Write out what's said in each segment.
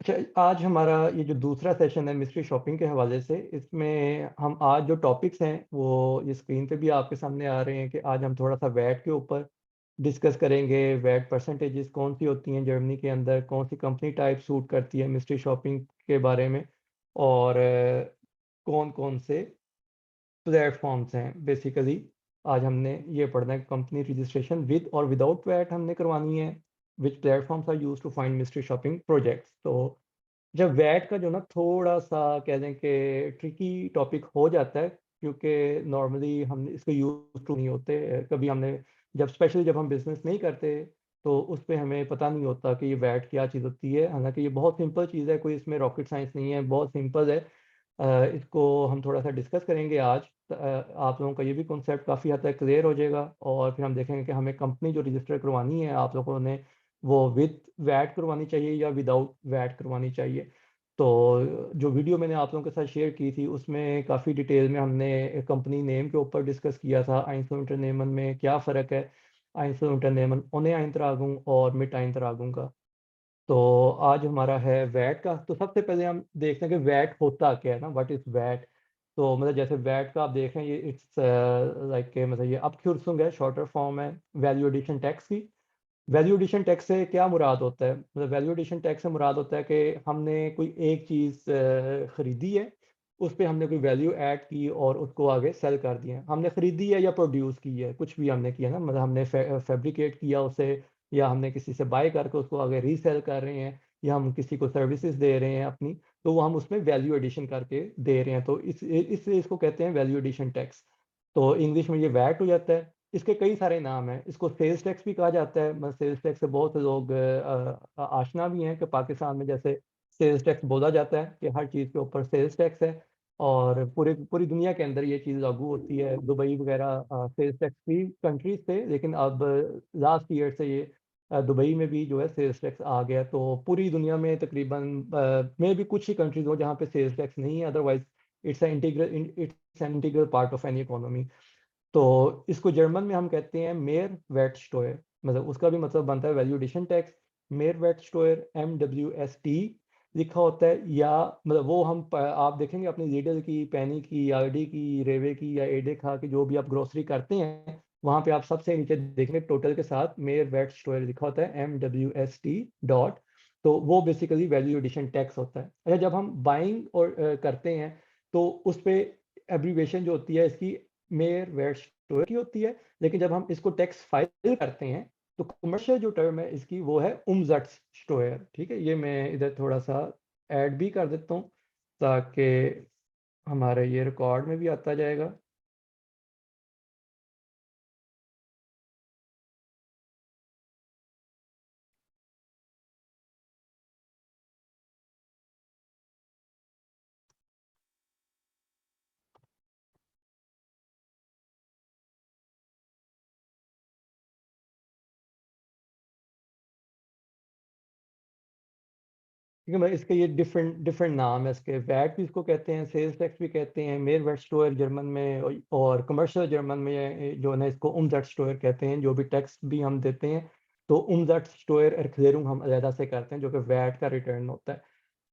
अच्छा, आज हमारा ये जो दूसरा सेशन है मिस्ट्री शॉपिंग के हवाले से, इसमें हम आज जो टॉपिक्स हैं वो ये स्क्रीन पे भी आपके सामने आ रहे हैं कि आज हम थोड़ा सा वैट के ऊपर डिस्कस करेंगे। वैट परसेंटेजेस कौन सी होती हैं जर्मनी के अंदर, कौन सी कंपनी टाइप सूट करती है मिस्ट्री शॉपिंग के बारे में, और कौन कौन से प्लेटफॉर्म्स हैं बेसिकली। आज हमने ये पढ़ना है कंपनी रजिस्ट्रेशन विद और विदाउट वैट हमने करवानी है, which platforms are used to find mystery shopping projects. तो जब वैट का जो ना थोड़ा सा कह दें कि ट्रिकी टॉपिक हो जाता है, क्योंकि नॉर्मली हम इसको यूज टू नहीं होते। कभी हमने जब हम बिजनेस नहीं करते तो उस पे हमें पता नहीं होता कि ये वैट क्या चीज़ होती है। हालांकि ये बहुत सिंपल चीज़ है, कोई इसमें रॉकेट साइंस नहीं है, बहुत सिंपल है। इसको हम थोड़ा सा डिस्कस करेंगे आज। आप लोगों का ये भी कॉन्सेप्ट काफ़ी हद तक क्लियर हो जाएगा, और फिर हम देखेंगे कि हमें कंपनी जो रजिस्टर करवानी है आप लोगों ने, वो विद वैट करवानी चाहिए या विदाउट वैट करवानी चाहिए। तो जो वीडियो मैंने आप लोगों के साथ शेयर की थी उसमें काफ़ी डिटेल में हमने कंपनी नेम के ऊपर डिस्कस किया था। आइंसो इंटरनेमन में क्या फ़र्क है, आइंसो इंटरनेमन ओने आइंतरागुंग और मिट आइंतरागुंग का। तो आज हमारा है वैट का। तो सबसे पहले हम देखते हैं कि वैट होता क्या है ना, व्हाट इज़ वैट। तो मतलब जैसे वैट का आप देखें, ये इट्स लाइक मतलब ये अपख्युरसुंग है, शॉर्टर फॉर्म है वैल्यू एडिशन टैक्स की। वैल्यू एडिशन टैक्स से क्या मुराद होता है, मतलब वैल्यू एडिशन टैक्स से मुराद होता है कि हमने कोई एक चीज़ खरीदी है, उस पे हमने कोई वैल्यू ऐड की और उसको आगे सेल कर दिया है। हमने खरीदी है या प्रोड्यूस की है, कुछ भी हमने किया ना, मतलब हमने फैब्रिकेट किया उसे, या हमने किसी से बाय करके उसको आगे रीसेल कर रहे हैं, या हम किसी को सर्विसेज दे रहे हैं अपनी, तो वो हम उसमें वैल्यू एडिशन करके दे रहे हैं। तो इसको कहते हैं वैल्यू एडिशन टैक्स। तो इंग्लिश में ये वैट हो जाता है। इसके कई सारे नाम हैं, इसको सेल्स टैक्स भी कहा जाता है। मतलब सेल्स टैक्स से बहुत से लोग आशना भी हैं कि पाकिस्तान में जैसे सेल्स टैक्स बोला जाता है कि हर चीज़ के ऊपर सेल्स टैक्स है, और पूरे पूरी दुनिया के अंदर ये चीज़ लागू होती है। दुबई वगैरह सेल्स टैक्स फ्री कंट्रीज थे, लेकिन अब लास्ट ईयर से ये दुबई में भी जो है सेल्स टैक्स आ गया। तो पूरी दुनिया में तकरीबन में भी कुछ ही कंट्रीज हो जहाँ पे सेल्स टैक्स नहीं है, otherwise it's an integral part of any economy. तो इसको जर्मन में हम कहते हैं मेयर वेटस्टोयर, मतलब उसका भी मतलब बनता है वैल्यू एडिशन टैक्स। मेयर वेटस्टोयर MWST लिखा होता है, या मतलब वो आप देखेंगे अपनी लीडल की, पेनी की, आरडी की, रेवे की या एडेखा की, जो भी आप ग्रोसरी करते हैं वहां पे आप सबसे नीचे देखेंगे टोटल के साथ मेयर वेटस्टोयर लिखा होता है MWST डॉट। तो वो बेसिकली वैल्यू एडिशन टैक्स होता है। अच्छा, जब हम बाइंग और करते हैं तो उस पे एब्रीवेशन जो होती है इसकी मेयर वेट स्टोर की होती है, लेकिन जब हम इसको टैक्स फाइल करते हैं तो कमर्शियल जो टर्म है इसकी वो है उमजट स्टोयर। ठीक है, ये मैं इधर थोड़ा सा ऐड भी कर देता हूँ ताकि हमारे ये रिकॉर्ड में भी आता जाएगा। ठीक है, मैं इसके ये डिफरेंट डिफरेंट नाम है इसके। वैट भी इसको कहते हैं, सेल्स टैक्स भी कहते हैं, मेयर वेट स्टोयर जर्मन में, और कमर्शियल जर्मन में जो है ना इसको उमजट स्टोयर कहते हैं। जो भी टैक्स भी हम देते हैं तो उमजट स्टोयर एरक्लेयरिंग हम अलहदा से करते हैं, जो कि वैट का रिटर्न होता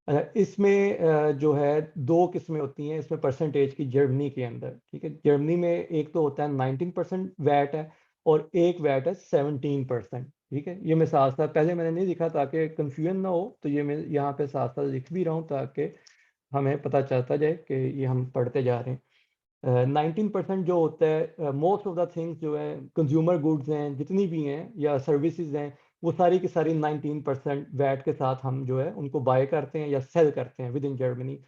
है। इसमें जो है दो किस्में होती हैं इसमें परसेंटेज की जर्मनी के अंदर। ठीक है, जर्मनी में एक तो होता है 19% वैट है, और एक वैट है 17%। ठीक है, ये मैं साथ साथ पहले मैंने नहीं लिखा ताकि कंफ्यूजन ना हो, तो ये मैं यहाँ पे साथ साथ लिख भी रहा हूँ ताकि हमें पता चलता जाए कि ये हम पढ़ते जा रहे हैं। 19% जो होता है, मोस्ट ऑफ द थिंग्स जो है कंज्यूमर गुड्स हैं जितनी भी हैं या सर्विसेज हैं, वो सारी की सारी 19% वैट के साथ हम जो है उनको बाय करते हैं या सेल करते हैं विद इन जर्मनी।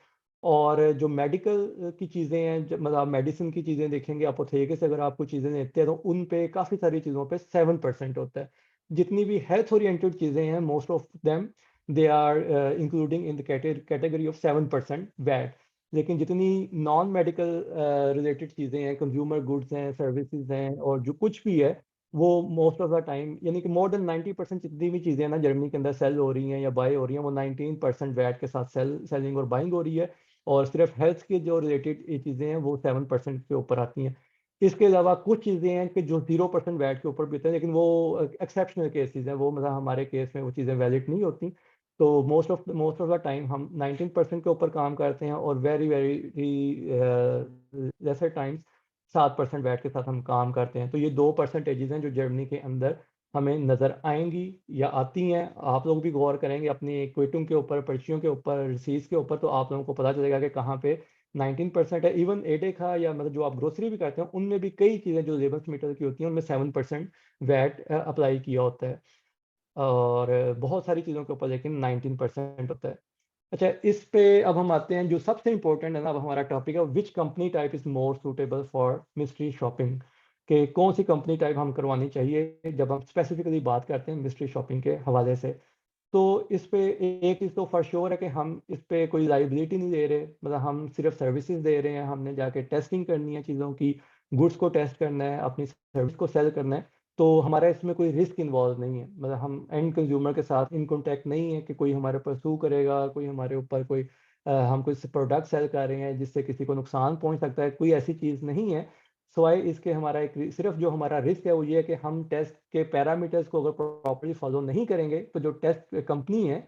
और जो मेडिकल की चीज़ें हैं, मतलब आप मेडिसिन की चीज़ें देखेंगे, अपोथेके से अगर आप कोई चीज़ें लेते हैं तो उन पे काफ़ी सारी चीज़ों पे 7% होता है। जितनी भी हेल्थ ओरिएंटेड चीज़ें हैं most of them they are including in the category of 7% VAT. लेकिन जितनी नॉन मेडिकल रिलेटेड चीज़ें हैं, कंज्यूमर गुड्स हैं, सर्विसेज हैं, और जो कुछ भी है, वो मोस्ट ऑफ द टाइम यानी कि मोर देन 90% जितनी भी चीज़ें हैं ना जर्मनी के अंदर सेल हो रही हैं या बाय हो रही हैं, वो 19% वैट के साथ सेलिंग और बाइंग हो रही है। और सिर्फ हेल्थ के जो रिलेटेड ये चीज़ें हैं वो 7% के ऊपर आती हैं। इसके अलावा कुछ चीज़ें हैं कि जो 0% वैट के ऊपर भी होते हैं, लेकिन वो एक्सेप्शनल केसेस हैं, वो मतलब हमारे केस में वो चीज़ें वैलिड नहीं होती। तो मोस्ट ऑफ द टाइम हम 19% के ऊपर काम करते हैं और very very lesser times 7% VAT के साथ हम काम करते हैं। तो ये 2 परसेंटेजेस हैं जो जर्मनी के अंदर हमें नज़र आएंगी या आती हैं। आप लोग भी गौर करेंगे अपनी क्विटुम के ऊपर, पर्चियों के ऊपर, रिसीट्स के ऊपर, तो आप लोगों को पता चलेगा कि कहाँ पे 19% है। इवन एडेका या मतलब जो आप ग्रोसरी भी करते हैं उनमें भी कई चीज़ें जो लेबर्स की होती हैं उनमें 7% वैट अप्लाई किया होता है। और बहुत सारी चीज़ों के ऊपर लेकिन 19% होता है। अच्छा, इस पे अब हम आते हैं जो सबसे इंपॉर्टेंट है ना, अब हमारा टॉपिक है which company type is more suitable for mystery shopping, कि कौन सी कंपनी टाइप हम करवानी चाहिए जब हम स्पेसिफिकली बात करते हैं मिस्ट्री शॉपिंग के हवाले से। तो इस पे एक चीज़ तो फॉर श्योर है कि हम इस पे कोई लाइबिलिटी नहीं दे रहे, मतलब हम सिर्फ सर्विसेज दे रहे हैं। हमने जाके टेस्टिंग करनी है चीज़ों की, गुड्स को टेस्ट करना है, अपनी सर्विस को सेल करना है। तो हमारा इसमें कोई रिस्क इन्वॉल्व नहीं है, मतलब हम एंड कंज्यूमर के साथ इन कॉन्टैक्ट नहीं है कि कोई हमारे ऊपर सू करेगा, कोई हमारे ऊपर कोई हम कोई प्रोडक्ट सेल कर रहे हैं जिससे किसी को नुकसान पहुंच सकता है, कोई ऐसी चीज़ नहीं है। सवाए इसके हमारा एक सिर्फ जो हमारा रिस्क है वो ये है कि हम टेस्ट के पैरामीटर्स को अगर प्रॉपर्ली फॉलो नहीं करेंगे तो जो टेस्ट कंपनी है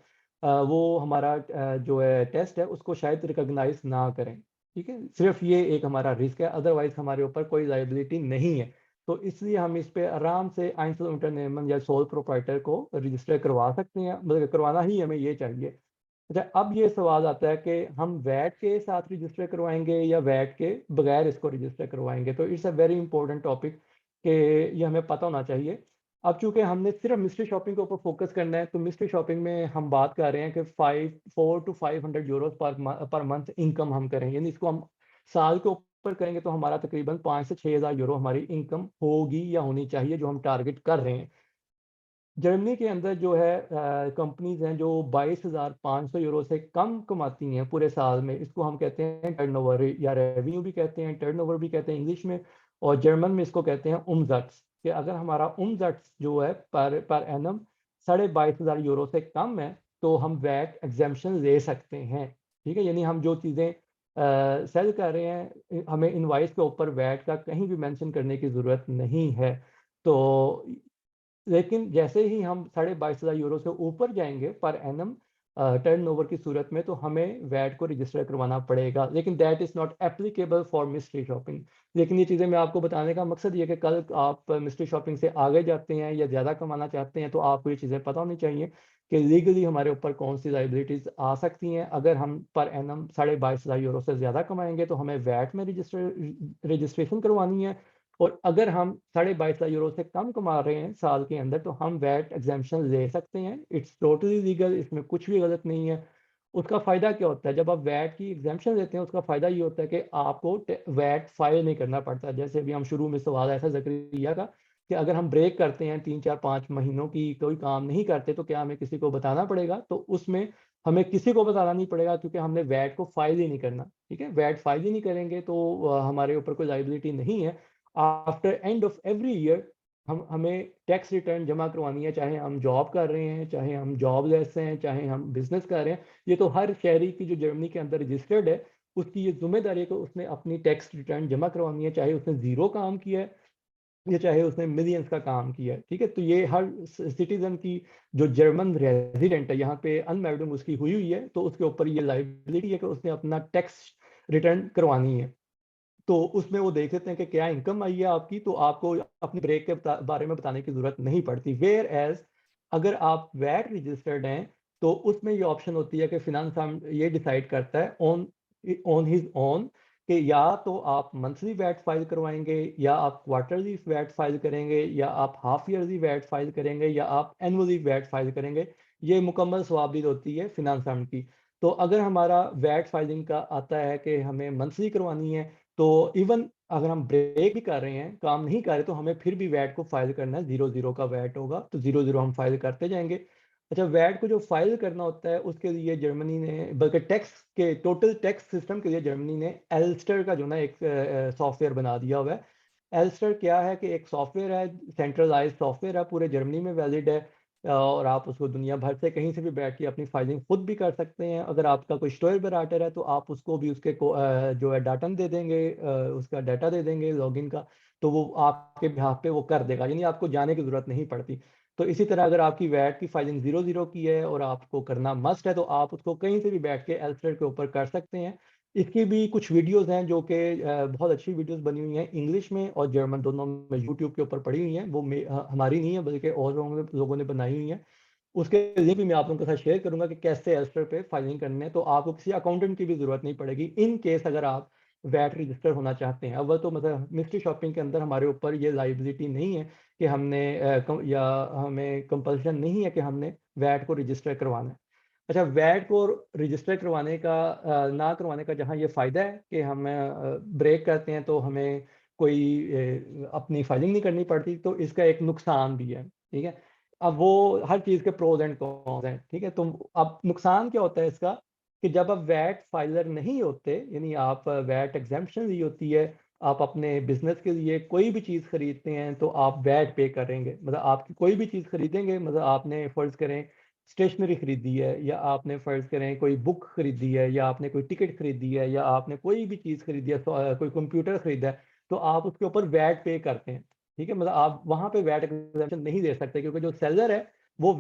वो हमारा जो है टेस्ट है उसको शायद रिकॉग्नाइज ना करें। ठीक है, सिर्फ ये एक हमारा रिस्क है, अदरवाइज हमारे ऊपर कोई लाइबिलिटी नहीं है। तो इसलिए हम इस पे आराम से आइंसुल इंटरनेशनल या सोल प्रोप्राइटर को रजिस्टर करवा सकते हैं, मतलब करवाना ही हमें ये चाहिए। अच्छा, अब ये सवाल आता है कि हम वैट के साथ रजिस्टर करवाएंगे या वैट के बगैर इसको रजिस्टर करवाएंगे। तो it's a very important topic कि ये हमें पता होना चाहिए। अब चूंकि हमने सिर्फ मिस्ट्री शॉपिंग के ऊपर फोकस करना है, तो मिस्ट्री शॉपिंग में हम बात कर रहे हैं कि 4 to 500 Euros per month income हम करें, यानी इसको हम साल के ऊपर करेंगे तो हमारा तकरीबन 5 से 6 हज़ार यूरो हमारी इनकम होगी या होनी चाहिए, जो हम टारगेट कर रहे हैं। जर्मनी के अंदर जो है कंपनीज हैं जो 22,500 यूरो से कम कमाती हैं पूरे साल में, इसको हम कहते हैं टर्नओवर या रेवेन्यू भी कहते हैं, टर्नओवर भी कहते हैं इंग्लिश में, और जर्मन में इसको कहते हैं उमज़ट्स। कि अगर हमारा उमज़ट्स जो है पर एनम 22,500 यूरो से कम है तो हम वैट एग्जेम्पशन ले सकते हैं। ठीक है, यानी हम जो चीज़ें सेल कर रहे हैं हमें इनवाइस के ऊपर वैट का कहीं भी मेंशन करने की ज़रूरत नहीं है। तो लेकिन जैसे ही हम 22,500 यूरो से ऊपर जाएंगे पर एनम टर्नओवर की सूरत में, तो हमें वैट को रजिस्टर करवाना पड़ेगा, लेकिन that is not applicable for mystery shopping. लेकिन ये चीज़ें मैं आपको बताने का मकसद ये कि कल आप मिस्ट्री शॉपिंग से आगे जाते हैं या ज़्यादा कमाना चाहते हैं तो आपको ये चीज़ें पता होनी चाहिए कि लीगली हमारे ऊपर कौन सी लाइबिलिटीज़ आ सकती हैं। अगर हम पर एनम 22,500 यूरो से ज़्यादा कमाएंगे तो हमें वैट में रजिस्ट्रेशन करवानी है, और अगर हम 22,500 यूरो से कम कमा रहे हैं साल के अंदर तो हम वैट एग्जेम्पशन ले सकते हैं। इट्स टोटली लीगल, इसमें कुछ भी गलत नहीं है। उसका फ़ायदा क्या होता है जब आप वैट की एग्जेम्पशन लेते हैं, उसका फ़ायदा ये होता है कि आपको वैट फाइल नहीं करना पड़ता। जैसे अभी हम शुरू में सवाल ऐसा ज़करिया का कि अगर हम ब्रेक करते हैं 3 4 5 महीनों की कोई काम नहीं करते तो क्या हमें किसी को बताना पड़ेगा? तो उसमें हमें किसी को बताना नहीं पड़ेगा क्योंकि हमने वैट को फाइल ही नहीं करना। ठीक है, वैट फाइल ही नहीं करेंगे तो हमारे ऊपर कोई लाइबिलिटी नहीं है। After end of every year हमें टैक्स रिटर्न जमा करवानी है, चाहे हम जॉब कर रहे हैं, चाहे हम जॉबलेस हैं, चाहे हम बिजनेस कर रहे हैं। ये तो हर शहरी की जो जर्मनी के अंदर रजिस्टर्ड है उसकी ये जिम्मेदारी है कि उसने अपनी टैक्स रिटर्न जमा करवानी है, चाहे उसने जीरो काम किया है या चाहे उसने मिलियंस का काम किया है। ठीक है, तो ये हर सिटीजन की जो जर्मन रेजिडेंट है यहाँ पे अनमैरिड उसकी हुई है तो उसके ऊपर ये लाइबिलिटी है कि उसने अपना टैक्स रिटर्न करवानी है। तो उसमें वो देख लेते हैं कि क्या इनकम आई है आपकी, तो आपको अपने ब्रेक के बारे में बताने की जरूरत नहीं पड़ती। वेयर एज अगर आप वैट रजिस्टर्ड हैं तो उसमें ये ऑप्शन होती है कि फिनांस हम ये डिसाइड करता है ऑन ऑन हिज ऑन कि या तो आप मंथली वैट फाइल करवाएंगे, या आप क्वार्टरली वैट फाइल करेंगे, या आप हाफ ईयरली वैट फाइल करेंगे, या आप एनुअली वैट फाइल करेंगे। ये मुकम्मल स्वाबदीद होती है फिनांस की। तो अगर हमारा वैट फाइलिंग का आता है कि हमें मंथली करवानी है, तो इवन अगर हम ब्रेक भी कर रहे हैं, काम नहीं कर रहे, तो हमें फिर भी वैट को फाइल करना है। 0 0 का वैट होगा तो 0 0 हम फाइल करते जाएंगे। अच्छा, वैट को जो फाइल करना होता है उसके लिए जर्मनी ने, बल्कि टैक्स के टोटल टैक्स सिस्टम के लिए जर्मनी ने एल्स्टर का जो ना एक सॉफ्टवेयर बना दिया हुआ है। एल्स्टर क्या है कि एक सॉफ्टवेयर है, सेंट्रलाइज्ड सॉफ्टवेयर है, पूरे जर्मनी में वैलिड है, और आप उसको दुनिया भर से कहीं से भी बैठ के अपनी फाइलिंग खुद भी कर सकते हैं। अगर आपका कोई स्टोर बराटर है तो आप उसको भी उसके जो है डाटा दे देंगे, उसका डाटा दे देंगे लॉगिन का, तो वो आपके बिहाफ पे वो कर देगा, यानी आपको जाने की जरूरत नहीं पड़ती। तो इसी तरह अगर आपकी वैट की फाइलिंग 00 की है और आपको करना मस्ट है, तो आप उसको कहीं से भी बैठ के एल्सवेयर के ऊपर कर सकते हैं। इसकी भी कुछ वीडियोज़ हैं जो कि बहुत अच्छी वीडियोज़ बनी हुई हैं इंग्लिश में और जर्मन दोनों में, यूट्यूब के ऊपर पड़ी हुई हैं। वो हमारी नहीं है, बल्कि और लोगों ने बनाई हुई हैं। उसके लिंक भी मैं आप लोगों के साथ शेयर करूँगा कि कैसे एल्सवेयर पे फाइलिंग करनी है, तो आपको किसी अकाउंटेंट की भी ज़रूरत नहीं पड़ेगी इन केस अगर आप वैट रजिस्टर होना चाहते हैं। अव्वल तो मतलब मिस्ट्री शॉपिंग के अंदर हमारे ऊपर ये लायबिलिटी नहीं है कि हमने या हमें कंपल्शन नहीं है कि हमने वैट को रजिस्टर करवाना है। अच्छा, वैट को रजिस्टर करवाने का ना करवाने का जहाँ ये फ़ायदा है कि हम ब्रेक करते हैं तो हमें कोई अपनी फाइलिंग नहीं करनी पड़ती, तो इसका एक नुकसान भी है, ठीक है? अब वो हर चीज़ के प्रोज़ एंड कॉन्स हैं, ठीक है? तो अब नुकसान क्या होता है इसका कि जब आप वैट फाइलर नहीं होते, यानी आप वैट एग्ज़ेम्पशन ली होती है, आप अपने बिज़नेस के लिए कोई भी चीज़ खरीदते हैं, तो आप वैट पे करेंगे। मतलब आपकी कोई भी चीज़ खरीदेंगे, मतलब आपने फ़र्ज़ करें स्टेशनरी खरीदी है, या आपने फ़र्ज़ करें कोई बुक खरीदी है, या आपने कोई टिकट खरीदी है, या आपने कोई भी चीज़ खरीदी है, कोई कंप्यूटर खरीदा है, तो आप उसके ऊपर वैट पे करते हैं, ठीक है? मतलब आप वहाँ पे वैट एग्ज़ेम्पशन नहीं दे सकते, क्योंकि जो सेलर है वो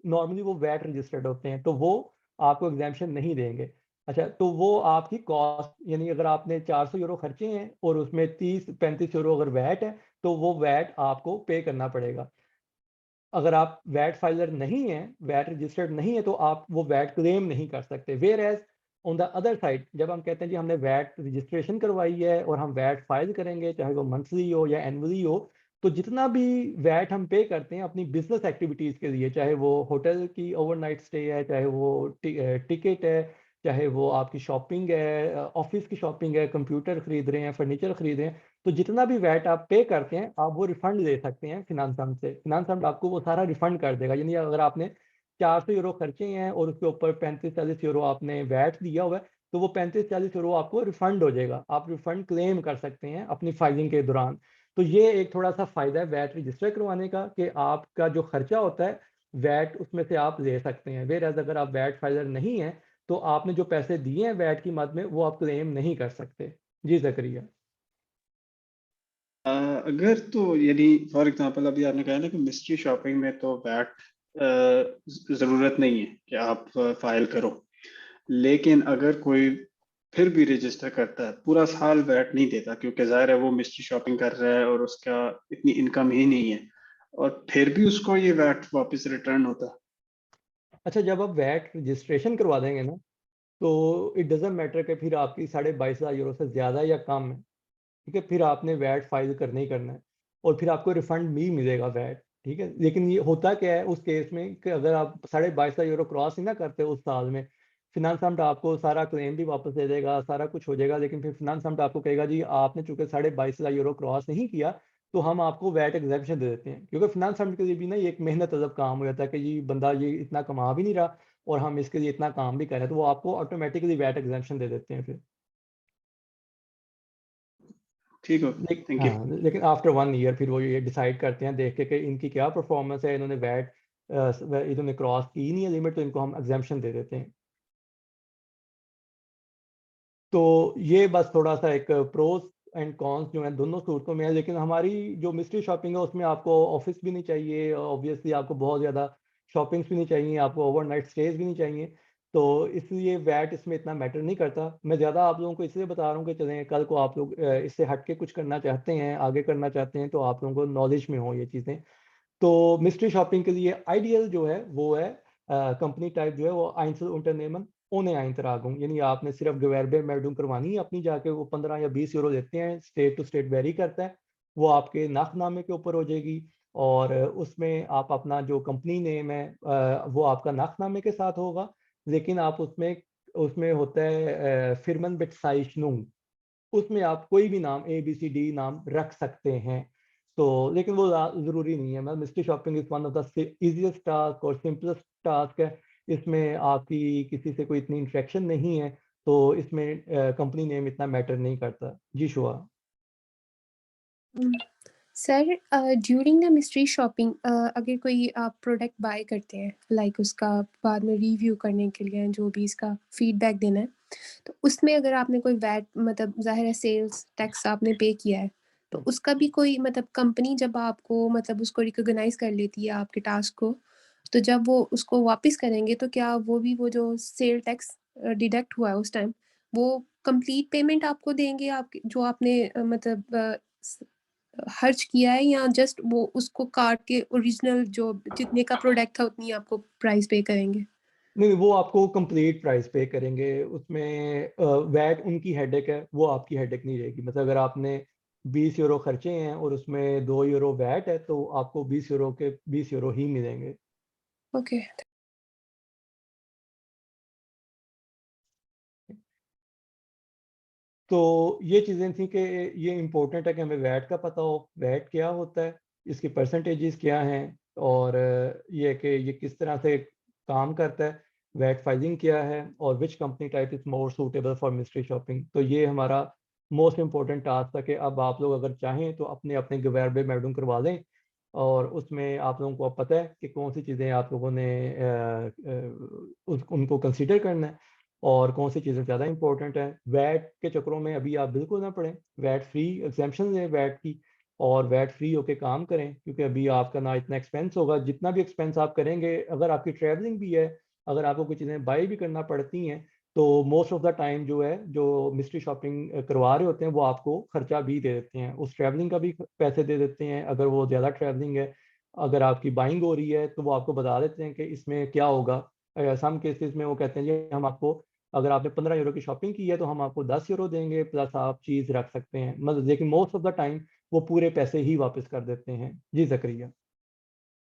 नॉर्मली वो वैट रजिस्टर्ड होते हैं, तो वो आपको एग्ज़ेम्पशन नहीं देंगे। अच्छा, तो वो आपकी कॉस्ट, यानी अगर आपने 400 यूरो खर्चे हैं और उसमें 30-35 यूरो अगर वैट है, तो वो वैट आपको पे करना पड़ेगा। अगर आप वैट फाइलर नहीं हैं, वैट रजिस्टर्ड नहीं है, तो आप वो वैट क्लेम नहीं कर सकते। Where as on the other side, जब हम कहते हैं जी हमने वैट रजिस्ट्रेशन करवाई है और हम वैट फाइल करेंगे, चाहे वो मंथली हो या एनुअली हो, तो जितना भी वैट हम पे करते हैं अपनी बिज़नेस एक्टिविटीज़ के लिए, चाहे वो होटल की ओवरनाइट स्टे है, चाहे वो टिकट है, चाहे वो आपकी शॉपिंग है, ऑफ़िस की शॉपिंग है, कंप्यूटर खरीद रहे हैं, फर्नीचर खरीद रहे हैं, तो जितना भी वैट आप पे करते हैं, आप वो रिफंड ले सकते हैं फिनांस फंड से। फिनांस फंड आपको वो सारा रिफंड कर देगा। यानी अगर आपने 400 यूरो खर्चे हैं और उसके ऊपर 35-40 यूरो आपने वैट दिया हुआ है, तो वो 35-40 यूरो आपको रिफंड हो जाएगा। आप रिफंड क्लेम कर सकते हैं अपनी फाइलिंग के दौरान। तो ये एक थोड़ा-सा फ़ायदा है वैट रजिस्टर करवाने का कि आपका जो खर्चा होता है, वैट उसमें से आप ले सकते हैं। व्हेयरएज़ अगर आप वैट फाइलर नहीं हैं, तो आपने जो पैसे दिए हैं वैट की मद में, वो आप क्लेम नहीं कर सकते। जी, ज़करिया। अगर तो यदि फॉर एग्जांपल अभी आपने कहा ना कि मिस्ट्री शॉपिंग में तो वैट जरूरत नहीं है कि आप फाइल करो, लेकिन अगर कोई फिर भी रजिस्टर करता है, पूरा साल वैट नहीं देता क्योंकि जाहिर है वो मिस्ट्री शॉपिंग कर रहा है और उसका इतनी इनकम ही नहीं है, और फिर भी उसको ये वैट वापस रिटर्न होता है। अच्छा, जब आप वैट रजिस्ट्रेशन करवा देंगे ना, तो इट डज़न्ट मैटर कि फिर आपकी 22,500 यूरो से ज़्यादा या कम है, ठीक है? फिर आपने वैट फ़ाइल करना ही करना है और फिर आपको रिफ़ंड भी मिलेगा वैट, ठीक है? लेकिन ये होता क्या है उस केस में कि अगर आप 22,500 यूरो क्रॉस ही ना करते उस साल में, फ़िनांस फंड आपको सारा क्लेम भी वापस दे देगा, सारा कुछ हो जाएगा, लेकिन फिर फ़िनांस फंड आपको कहेगा जी आपने चूँकि 22,500 यूरो क्रॉस नहीं किया, तो हम आपको वैट एग्ज़ेम्पशन दे देते हैं। क्योंकि फ़िनांस फंड के लिए भी ना ये एक मेहनत तलब काम हो जाता है कि जी बंदा ये इतना कमा भी नहीं रहा और हम इसके लिए इतना काम भी कर रहे हैं, तो वो आपको ऑटोमैटिकली वैट एग्ज़ेम्पशन दे देते हैं फिर। ठीक हो, थैंक यू। हाँ, लेकिन आफ्टर 1 ईयर फिर वो ये डिसाइड करते हैं देख के कि इनकी क्या परफ़ॉर्मेंस है, इन्होंने वैट इन्होंने क्रॉस की ही नहीं है लिमिट, तो इनको हम एग्ज़ेम्पशन दे देते हैं। तो ये बस थोड़ा-सा एक प्रोस एंड कॉन्स जो हैं दोनों सूरतों में है, लेकिन हमारी जो मिस्ट्री शॉपिंग है उसमें आपको ऑफ़िस भी नहीं चाहिए, ऑब्वियसली आपको बहुत ज़्यादा शॉपिंग्स भी नहीं चाहिए, आपको ओवरनाइट स्टेज़ भी नहीं चाहिए, तो इसलिए वैट इसमें इतना मैटर नहीं करता। मैं ज़्यादा आप लोगों को इसलिए बता रहा हूँ कि चलें कल को आप लोग इससे हट के कुछ करना चाहते हैं, आगे करना चाहते हैं, तो आप लोगों को नॉलेज में हो ये चीज़ें। तो मिस्ट्री शॉपिंग के लिए आइडियल जो है वो है कंपनी टाइप जो है वो Einzelunternehmen ohne Eintragung, यानी आपने सिर्फ Gewerbemeldung करवानी है अपनी, जाके वो 15 या 20 यूरो लेते हैं, स्टेट टू स्टेट वेरी करता है, वो आपके नाकनामे के ऊपर हो जाएगी और उसमें आप अपना जो कंपनी नेम है वो आपका नाकनामे के साथ होगा, लेकिन आप उसमें उसमें होता है Firmenbezeichnung, उसमें आप कोई भी नाम ABCD नाम रख सकते हैं। तो लेकिन वो ज़रूरी नहीं है। Mystery shopping is one of the easiest task और सिंपलेस्ट टास्क है। इसमें आपकी किसी से कोई इतनी इंटरेक्शन नहीं है, तो इसमें कंपनी नेम इतना मैटर नहीं करता। जी, Shua. Um, sir during the mystery shopping अगर कोई आप प्रोडक्ट बाय करते हैं लाइक उसका बाद में रिव्यू करने के लिए जो भी इसका फीडबैक देना है, तो उसमें अगर आपने कोई वैट मतलब ज़ाहिर है सेल्स टैक्स आपने पे किया है, तो उसका भी कोई मतलब कंपनी जब आपको मतलब उसको रिकॉग्नाइज़ कर लेती है आपके टास्क को, तो जब वो उसको वापस करेंगे तो क्या वो भी वो जो सेल टैक्स डिडक्ट हुआ है उस टाइम, वो कंप्लीट पेमेंट आपको देंगे आपके जो आपने मतलब खर्च किया है या जस्ट वो उसको काट के ओरिजिनल जो जितने का प्रोडक्ट था उतनी आपको प्राइस पे करेंगे? नहीं, वो आपको कंप्लीट प्राइस पे करेंगे। उसमें वैट उनकी हेडेक है, वो आपकी हेडेक नहीं रहेगी। मतलब अगर आपने 20 यूरो खर्चे हैं और उसमें 2 यूरो वैट है, तो आपको 20 यूरो के 20 यूरो ही मिलेंगे। ओके। तो ये चीज़ें थी कि ये इम्पोर्टेंट है कि हमें वैट का पता हो, वैट क्या होता है, इसकी परसेंटेजेस क्या हैं, और ये कि ये किस तरह से काम करता है, वैट फाइलिंग क्या है, और which company type is more suitable for mystery shopping. तो ये हमारा मोस्ट इम्पोर्टेंट टास्क है कि अब आप लोग अगर चाहें तो अपने अपने गवर्बे मैडम करवा लें, और उसमें आप लोगों को अब पता है कि कौन सी चीज़ें आप लोगों ने उनको कंसीडर करना है और कौन सी चीज़ें ज़्यादा इंपॉर्टेंट हैं। वैट के चक्करों में अभी आप बिल्कुल ना पड़ें, वैट फ्री एग्जेम्पशन लें वैट की, और वैट फ्री होके काम करें, क्योंकि अभी आपका ना इतना एक्सपेंस होगा। जितना भी एक्सपेंस आप करेंगे, अगर आपकी ट्रैवलिंग भी है, अगर आपको कुछ चीज़ें बाई भी करना पड़ती हैं, तो मोस्ट ऑफ द टाइम जो है, जो मिस्ट्री शॉपिंग करवा रहे होते हैं, वो आपको खर्चा भी दे देते हैं, उस ट्रैवलिंग का भी पैसे दे देते हैं अगर वो ज़्यादा ट्रैवलिंग है। अगर आपकी बाइंग हो रही है तो वो आपको बता देते हैं कि इसमें क्या होगा। सम केसेस में वो कहते हैं जी हम आपको, अगर आपने 15 यूरो की शॉपिंग की है तो हम आपको 10 यूरो देंगे, प्लस आप चीज़ रख सकते हैं। मतलब लेकिन मोस्ट ऑफ द टाइम वो पूरे पैसे ही वापस कर देते हैं। जी ज़करिया।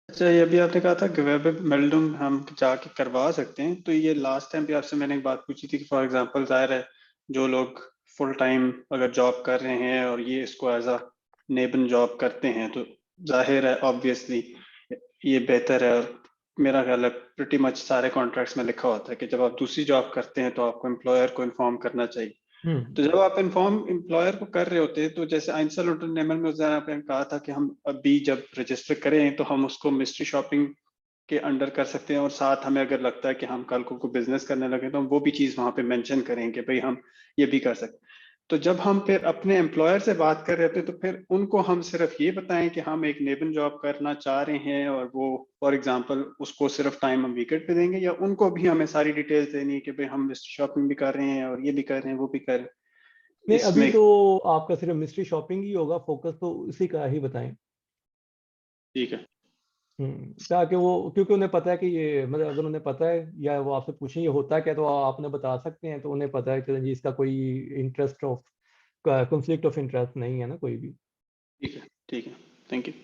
अच्छा, ये अभी आपने कहा था कि वेब मेल्डम हम जाके करवा सकते हैं, तो ये लास्ट टाइम भी आपसे मैंने एक बात पूछी थी कि फॉर एग्जांपल जाहिर है जो लोग फुल टाइम अगर जॉब कर रहे हैं और ये इसको एज अ नेबन जॉब करते हैं, तो जाहिर है ऑब्वियसली ये बेहतर है। और मेरा ख्याल है प्रिटी मच सारे कॉन्ट्रैक्ट्स में लिखा होता है कि जब आप दूसरी जॉब करते हैं तो आपको एम्प्लॉयर को इन्फॉर्म करना चाहिए। हम्म। तो जब आप इन्फॉर्म एम्प्लॉयर को कर रहे होते हैं, तो जैसे आइंसल नेमल में उस दिन आपने कहा था कि हम अभी जब रजिस्टर करें तो हम उसको मिस्ट्री शॉपिंग के अंडर कर सकते हैं, और साथ हमें अगर लगता है कि हम कल को बिजनेस करने लगे तो हम वो भी चीज वहां पे मेंशन करें कि भाई हम ये भी कर सकते। तो जब हम फिर अपने एम्प्लॉयर से बात कर रहे थे तो फिर उनको हम सिर्फ ये बताएं कि हम एक नेबन जॉब करना चाह रहे हैं, और वो फॉर एग्जांपल उसको सिर्फ टाइम हम वीकेंड पे देंगे, या उनको भी हमें सारी डिटेल्स देनी है कि भाई हम शॉपिंग भी कर रहे हैं और ये भी कर रहे हैं वो भी कर रहे हैं नहीं, अभी इसमें। तो आपका सिर्फ मिस्ट्री शॉपिंग ही होगा, फोकस तो उसी का ही बताएं। ठीक है। ताकि वो, क्योंकि उन्हें पता है कि ये, मतलब अगर उन्हें पता है या वो आपसे पूछें ये होता है क्या, तो आपने बता सकते हैं, तो उन्हें पता है कि जी इसका कोई interest of conflict of interest नहीं है ना कोई भी। ठीक है। ठीक है। Thank you.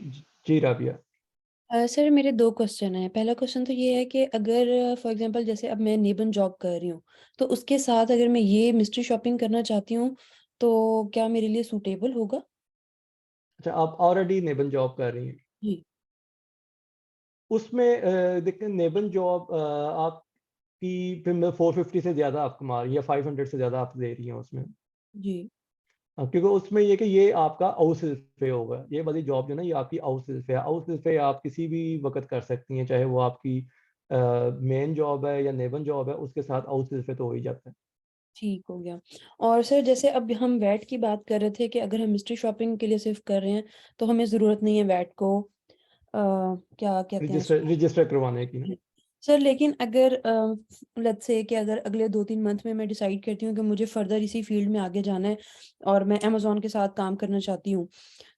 जी राबिया। सर मेरे 2 क्वेश्चन हैं। पहला क्वेश्चन तो ये है कि अगर फॉर एग्ज़ाम्पल जैसे अब मैं नेबन जॉब कर रही हूँ, तो उसके साथ अगर मैं ये मिस्ट्री शॉपिंग करना चाहती हूँ, तो क्या मेरे लिए सूटेबल होगा? अच्छा, आप ऑलरेडी नेबल जॉब कर रही हैं जी। उसमें, देखिए नेबल जॉब आपकी फिर 450 से ज़्यादा आप कमा रही है, 500 से ज़्यादा आप दे रही हैं उसमें। जी। क्योंकि उसमें ये कि ये आपका आउट पे होगा, ये वाली जॉब जो है ना, ये आपकी आउट पे है। आउट पे आप किसी भी वक्त कर सकती हैं, चाहे वो आपकी मेन जॉब है या नेबल जॉब है, उसके साथ आउट पे तो हो ही जाता है। ठीक हो गया। और सर जैसे अब हम वैट की बात कर रहे थे कि अगर हम मिस्ट्री शॉपिंग के लिए सिर्फ़ कर रहे हैं, तो हमें ज़रूरत नहीं है वैट को क्या कहते हैं रजिस्टर उसको? रजिस्टर करवाने की ना। जी। सर लेकिन अगर लेट्स से कि अगर अगले 2-3 मंथ में मैं डिसाइड करती हूँ कि मुझे फर्दर इसी फ़ील्ड में आगे जाना है और मैं अमेज़न के साथ काम करना चाहती हूँ।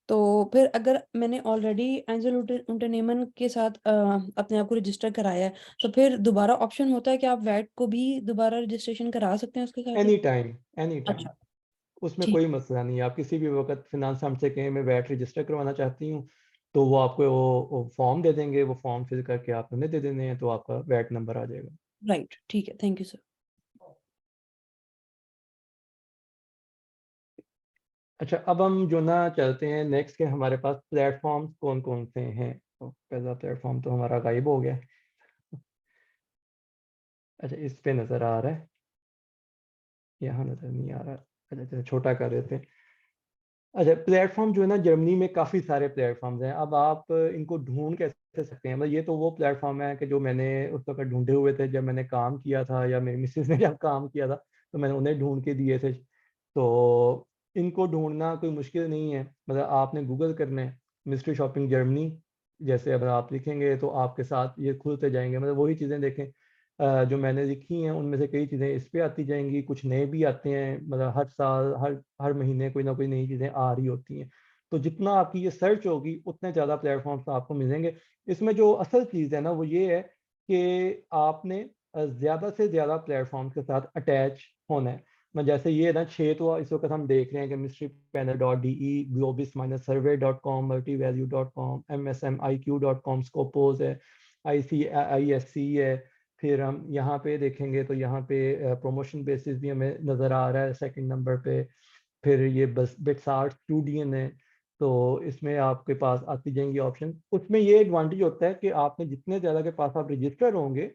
तो फिर अगर मैंने ऑलरेडी एंजेल उन्टरनेमन के साथ अपने आप को रजिस्टर कराया है, तो फिर दोबारा ऑप्शन होता है कि आप वैट को भी दोबारा रजिस्ट्रेशन करा सकते हैं उसके साथ ही? एनी टाइम, एनी टाइम, अच्छा, उसमें ठीक। कोई मसला नहीं है। आप किसी भी वक्त फिनांस हमसे कहें मैं वैट रजिस्टर करवाना चाहती हूँ, तो वो आपको वो फॉर्म दे देंगे, वो फॉर्म फिल करके आप उन्हें दे देने हैं, तो आपका वैट नंबर आ जाएगा। राइट, ठीक है। Thank you sir. अच्छा, अब हम जो ना चलते हैं नेक्स्ट के, हमारे पास प्लेटफॉर्म्स कौन कौन से हैं। तो पहला प्लेटफॉर्म तो हमारा गायब हो गया। अच्छा, इस पे नज़र आ रहा है, यहाँ नज़र नहीं आ रहा। अच्छा अच्छा, छोटा कर देते हैं। अच्छा, प्लेटफॉर्म जो है ना, जर्मनी में काफ़ी सारे प्लेटफॉर्म्स हैं। अब आप इनको ढूंढ कैसे सकते हैं, मतलब ये तो वो प्लेटफॉर्म है कि जो मैंने उस वक्त ढूंढे हुए थे जब मैंने काम किया था, या मेरी मिसेज ने जब काम किया था, तो मैंने उन्हें ढूंढ के दिए थे। तो इनको ढूँढना कोई मुश्किल नहीं है। मतलब आपने गूगल करना है मिस्ट्री शॉपिंग जर्मनी, जैसे अगर आप लिखेंगे तो आपके साथ ये खुलते जाएँगे। मतलब वही चीज़ें देखें जो मैंने लिखी हैं उनमें से कई चीज़ें इस पे आती जाएँगी, कुछ नए भी आते हैं। मतलब हर साल, हर महीने कोई ना कोई नई चीज़ें आ रही होती हैं। तो जितना आपकी ये सर्च होगी उतने ज़्यादा प्लेटफ़ॉर्म्स आपको मिलेंगे। इसमें जो असल चीज़ है ना वो ये है कि आपने ज़्यादा से ज़्यादा प्लेटफ़ॉर्म्स के साथ अटैच होना है। जैसे ये ना 6 तो इस वक़्त हम देख रहे हैं कि mysterypanel.de, globis-survey.com, multivalue.com, msmiq.com, Scopus है, ISC है। फिर हम यहाँ पे देखेंगे तो यहाँ पे प्रमोशन बेसिस भी हमें नज़र आ रहा है सेकंड नंबर पे। फिर ये बस बिटसार्ट स्टूडियन है, तो इसमें आपके पास आती जाएँगी ऑप्शन। उसमें ये एडवांटेज होता है कि आपने जितने ज़्यादा के पास आप रजिस्टर होंगे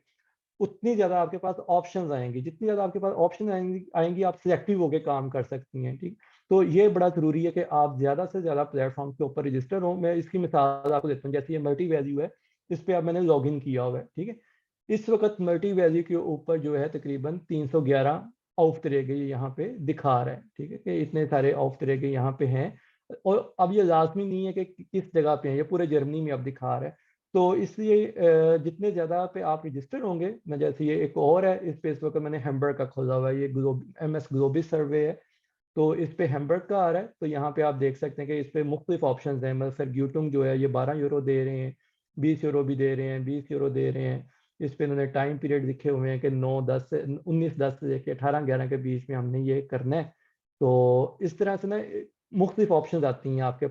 उतनी ज़्यादा आपके पास ऑप्शंस आएँगी, जितनी ज़्यादा आपके पास ऑप्शन आएँगी आप सिलेक्टिव होके काम कर सकती हैं, ठीक? तो ये बड़ा ज़रूरी है कि आप ज़्यादा से ज़्यादा प्लेटफ़ॉर्म के ऊपर रजिस्टर हों। मैं इसकी मिसाल आपको देता हूँ, जैसे ये मल्टी वैल्यू है, इस पे अब मैंने लॉगिन किया हुआ है, ठीक है? इस वक़्त मल्टी वैल्यू के ऊपर जो है तकरीबन 311 ऑफ तरह के ये यहाँ पे दिखा रहा है, ठीक है? कि इतने सारे ऑफ तरह के यहाँ पे हैं और अब ये लाज़मी नहीं है कि किस जगह पे हैं, ये पूरे जर्मनी में अब दिखा रहा है। तो इसलिए जितने ज़्यादा पे आप रजिस्टर होंगे, मैं जैसे ये एक और है, इस पे इस वक़्त मैंने हैम्बर्ग का खोला हुआ है, ये एमएस ग्लोबिस सर्वे है, तो इस पे हैम्बर्ग का आ रहा है। तो यहाँ पे आप देख सकते हैं कि इस पे मुख्तलिफ ऑप्शंस हैं। मतलब फर्ग्यूटन जो है ये 12 यूरो दे रहे हैं, 20 यूरो भी दे रहे हैं, 20 यूरो दे रहे हैं। इस पे इन्होंने टाइम पीरियड लिखे हुए हैं कि 9-10 से 19-10 से लेके 18-11 के बीच में हमने ये करना है। तो इस तरह से ना मुख्तलिफ ऑप्शंस आती हैं आपके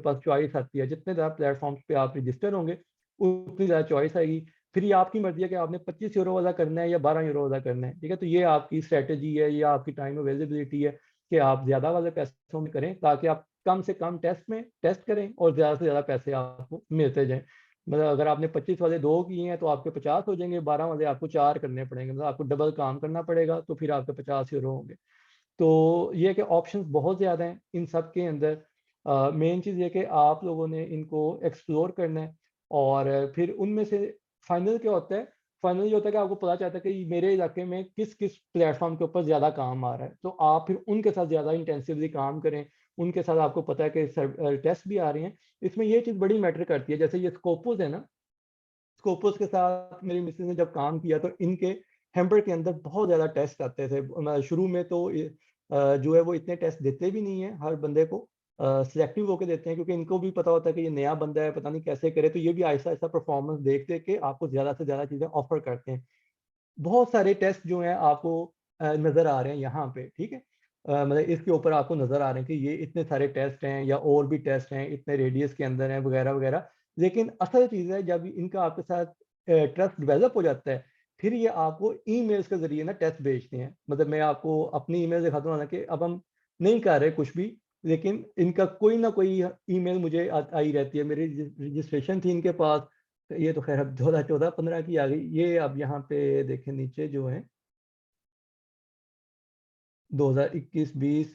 पास चॉइस आती है। जितने ज़्यादा प्लेटफ़ॉर्म्स पे आप रजिस्टर होंगे, उतनी ज़्यादा चॉइस आएगी। फिर ये आपकी मर्ज़ी है कि आपने 25 यूरो वाला करना है या 12 यूरो वाला करना है, ठीक है? तो ये आपकी स्ट्रैटेजी है, ये आपकी टाइम अवेलेबिलिटी है कि आप ज़्यादा वाले पैसों में करें ताकि आप कम से कम टेस्ट करें और ज़्यादा से ज़्यादा पैसे आपको मिलते जाएँ। मतलब अगर आपने 25 वाले 2 किए हैं तो आपके 50 हो जाएँगे, 12 वाले आपको 4 करने पड़ेंगे। मतलब आपको डबल काम करना पड़ेगा, तो फिर आपके 50 यूरो होंगे। तो ये है कि ऑप्शंस बहुत ज़्यादा हैं इन सब के अंदर। मेन चीज़ ये है कि आप लोगों ने इनको एक्सप्लोर करना है और फिर उनमें से फाइनल क्या होता है, फाइनल ये होता है कि आपको पता चलता है कि मेरे इलाके में किस-किस प्लेटफ़ॉर्म के ऊपर ज़्यादा काम आ रहा है। तो आप फिर उनके साथ ज़्यादा इंटेंसिवली काम करें, उनके साथ आपको पता है कि टेस्ट भी आ रहे हैं। इसमें ये चीज़ बड़ी मैटर करती है, जैसे ये स्कोपस है ना, स्कोपस के साथ मेरी मिसेज़ ने जब काम किया तो इनके हैम्बर के अंदर बहुत ज़्यादा टेस्ट आते थे। शुरू में तो जो है वो इतने टेस्ट देते भी नहीं है हर बंदे को, सिलेक्टिव होके देते हैं क्योंकि इनको भी पता होता है कि ये नया बंदा है, पता नहीं कैसे करे, तो ये भी आहिस्ता-आहिस्ता परफॉर्मेंस देख-देख के आपको ज़्यादा से ज़्यादा चीज़ें ऑफ़र करते हैं। बहुत सारे टेस्ट जो हैं आपको नज़र आ रहे हैं यहाँ पे, ठीक है? मतलब इसके ऊपर आपको नज़र आ रहे हैं कि ये इतने सारे टेस्ट हैं या और भी टेस्ट हैं, इतने रेडियस के अंदर हैं वगैरह-वगैरह। लेकिन असल चीज़ है जब इनका आपके साथ ट्रस्ट डेवलप हो जाता है, फिर ये आपको ईमेल्स के ज़रिए ना टेस्ट भेजते हैं। मतलब मैं आपको अपनी ईमेल दिखाता हूँ, हालाँकि अब हम नहीं कर रहे कुछ भी, लेकिन इनका कोई ना कोई ईमेल मुझे आई रहती है। मेरी रजिस्ट्रेशन थी इनके पास, तो ये तो ख़ैर अब 2014-15 की आ गई। ये अब यहाँ पे देखें नीचे जो है 2021-20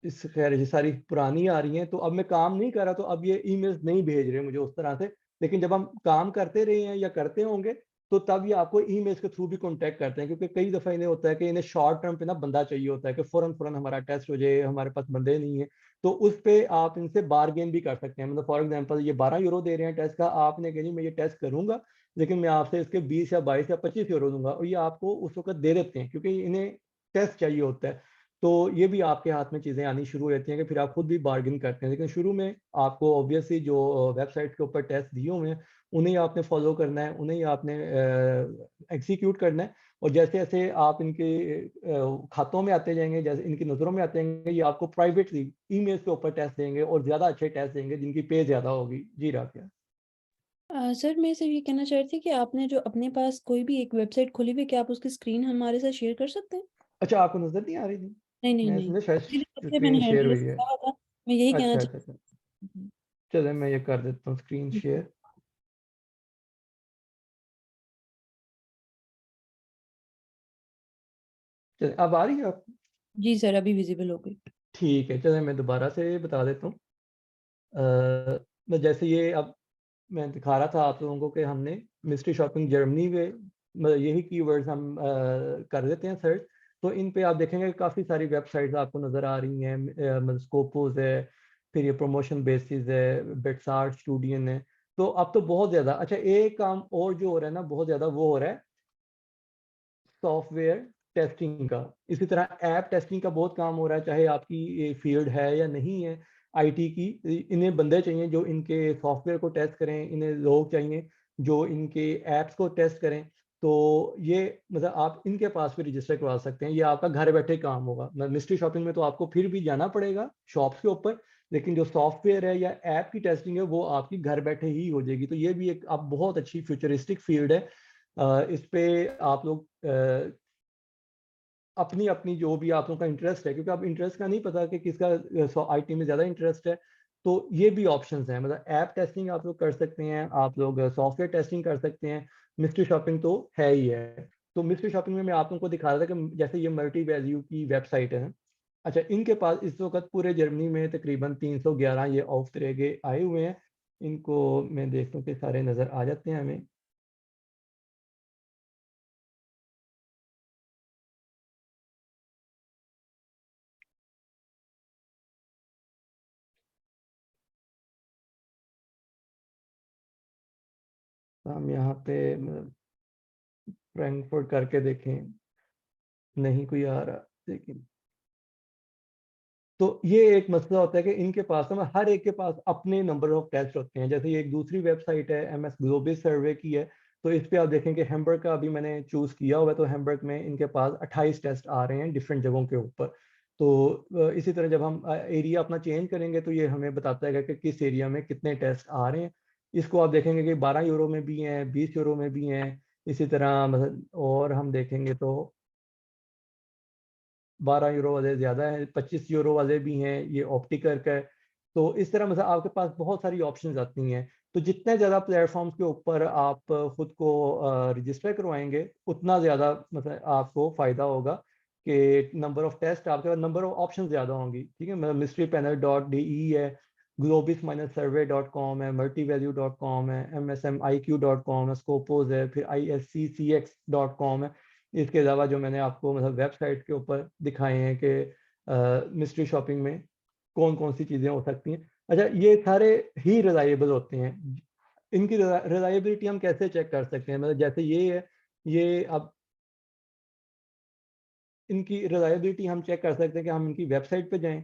इस खैर ये सारी पुरानी आ रही हैं, तो अब मैं काम नहीं कर रहा तो अब ये ईमेल्स नहीं भेज रहे मुझे उस तरह से। लेकिन जब हम काम करते रहे हैं या करते होंगे, तो तब ये आपको ईमेल्स के थ्रू भी कॉन्टैक्ट करते हैं क्योंकि कई दफ़ा इन्हें होता है कि इन्हें शॉर्ट टर्म पे ना बंदा चाहिए होता है कि फ़ौरन-फ़ौरन हमारा टेस्ट हो जाए, हमारे पास बंदे नहीं हैं। तो उस पे आप इनसे बार्गेन भी कर सकते हैं। मतलब फॉर एग्ज़ाम्पल ये 12 यूरो दे रहे हैं टेस्ट का, आपने कहा जी मैं ये टेस्ट करूँगा, लेकिन मैं आपसे इसके 20 या 22 या 25 यूरो लूँगा और ये आपको उस वक़्त दे देते हैं क्योंकि इन्हें टेस्ट चाहिए होता है। तो ये भी आपके हाथ में चीज़ें आनी शुरू हो जाती हैं कि फिर आप खुद भी बार्गेन करते हैं। लेकिन शुरू में आपको ऑब्वियसली जो वेबसाइट के ऊपर टेस्ट दिए हुए हैं, उन्हें ही आपने फ़ॉलो करना है, उन्हें ही आपने एग्ज़ीक्यूट करना है और जैसे-जैसे आप इनके खातों में आते जाएँगे, जैसे इनकी नज़रों में आते जाएँगे, ये आपको प्राइवेटली ईमेल्स के ऊपर टेस्ट देंगे और ज़्यादा अच्छे टेस्ट देंगे जिनकी पे ज़्यादा होगी। जी, राफ़िया। सर मैं सिर्फ़ ये कहना चाह रही थी कि आपने जो अपने पास कोई भी एक वेबसाइट खोली हुई है, क्या आप उसकी स्क्रीन हमारे साथ शेयर कर सकते हैं? अच्छा, आपको नज़र नहीं आ रही थी? नहीं, नहीं, मैं नहीं। समझा शायद मेरे तब से मैंने स्क्रीन शेयर हैंडल हुई है। कहा था, मैं यही कहना अच्छा, चाह अच्छा, अच्छा। जी, चलें मैं ये कर देता हूँ स्क्रीन जी, शेयर। चलें अब आ रही है आपको? जी सर, अभी विज़िबल हो गई। ठीक है, चलें मैं दोबारा से बता देता हूँ। मैं जैसे ये अब मैं दिखा रहा था आप लोगों को कि हमने मिस्ट्री शॉपिंग जर्मनी में, मतलब यही कीवर्ड्स हम कर देते हैं सर्च, तो इन पे आप देखेंगे काफ़ी सारी वेबसाइट्स आपको नज़र आ रही हैं। मतलब स्कोपोज है, फिर ये प्रमोशन बेसिस है, बेटसार्ट स्टूडियन है। तो अब तो बहुत ज़्यादा, अच्छा एक काम और जो हो रहा है ना बहुत ज़्यादा, वो हो रहा है सॉफ्टवेयर टेस्टिंग का। इसी तरह ऐप टेस्टिंग का बहुत काम हो रहा है, चाहे आपकी ये फील्ड है या नहीं है आईटी की। इन्हें बंदे चाहिए जो इनके सॉफ्टवेयर को टेस्ट करें, इन्हें लोग चाहिए जो इनके ऐप्स को टेस्ट करें। तो ये मतलब आप इनके पास भी रजिस्टर करवा सकते हैं, ये आपका घर बैठे काम होगा। मिस्ट्री शॉपिंग में तो आपको फिर भी जाना पड़ेगा शॉप्स के ऊपर, लेकिन जो सॉफ्टवेयर है या ऐप की टेस्टिंग है वो आपकी घर बैठे ही हो जाएगी। तो ये भी एक अब बहुत अच्छी फ्यूचरिस्टिक फील्ड है। इस पे आप लोग अपनी अपनी जो भी आप लोगों का इंटरेस्ट है, क्योंकि आप इंटरेस्ट का नहीं पता कि किसका आईटी में ज़्यादा इंटरेस्ट है, तो ये भी ऑप्शंस हैं। मतलब ऐप टेस्टिंग आप लोग कर सकते हैं, आप लोग सॉफ्टवेयर टेस्टिंग कर सकते हैं। मिस्ट्री शॉपिंग तो है ही है। तो मिस्ट्री शॉपिंग में मैं आप लोगों को दिखा रहा था कि जैसे ये मल्टी वैल्यू की वेबसाइट है। अच्छा, इनके पास इस वक्त पूरे जर्मनी में तकरीबन 311 ये ऑफ तरह के आए हुए हैं। इनको मैं देखता हूँ कि सारे नज़र आ जाते हैं हमें। हम यहाँ पे फ्रैंकफर्ट करके देखें, नहीं कोई आ रहा, लेकिन तो ये एक मसला होता है कि इनके पास ना हर एक के पास अपने नंबर ऑफ टेस्ट होते हैं। जैसे ये एक दूसरी वेबसाइट है एमएस ग्लोबल सर्वे की है, तो इस पे आप देखें कि हैम्बर्ग का अभी मैंने चूज किया हुआ है, तो हैम्बर्ग में इनके पास 28 टेस्ट आ रहे हैं डिफरेंट जगहों के ऊपर। तो इसी तरह जब हम एरिया अपना चेंज करेंगे तो ये हमें बताता है कि किस एरिया में कितने टेस्ट आ रहे हैं। इसको आप देखेंगे कि 12 यूरो में भी हैं, 20 यूरो में भी हैं। इसी तरह मतलब और हम देखेंगे तो 12 यूरो वाले ज़्यादा हैं, 25 यूरो वाले भी हैं, ये ऑप्टिकर का है। तो इस तरह मतलब आपके पास बहुत सारी ऑप्शंस आती हैं। तो जितने ज़्यादा प्लेटफॉर्म्स के ऊपर आप खुद को रजिस्टर करवाएंगे, उतना ज़्यादा मतलब आपको फ़ायदा होगा कि नंबर ऑफ टेस्ट आपके पास, नंबर ऑफ ऑप्शन ज़्यादा होंगी। ठीक है, मतलब mysterypanel.de है, globis-survey.com है, multivalue.com है, msmiq.com है, scopus है, फिर isccx.com है। इसके अलावा जो मैंने आपको मतलब वेबसाइट के ऊपर दिखाए हैं कि मिस्ट्री शॉपिंग में कौन कौन सी चीज़ें हो सकती हैं। अच्छा, ये सारे ही रिलायबल होते हैं। इनकी रिलायबिलिटी हम कैसे चेक कर सकते हैं? मतलब जैसे ये है, ये अब इनकी रिलायबिलिटी हम चेक कर सकते हैं कि हम इनकी वेबसाइट पे जाएं,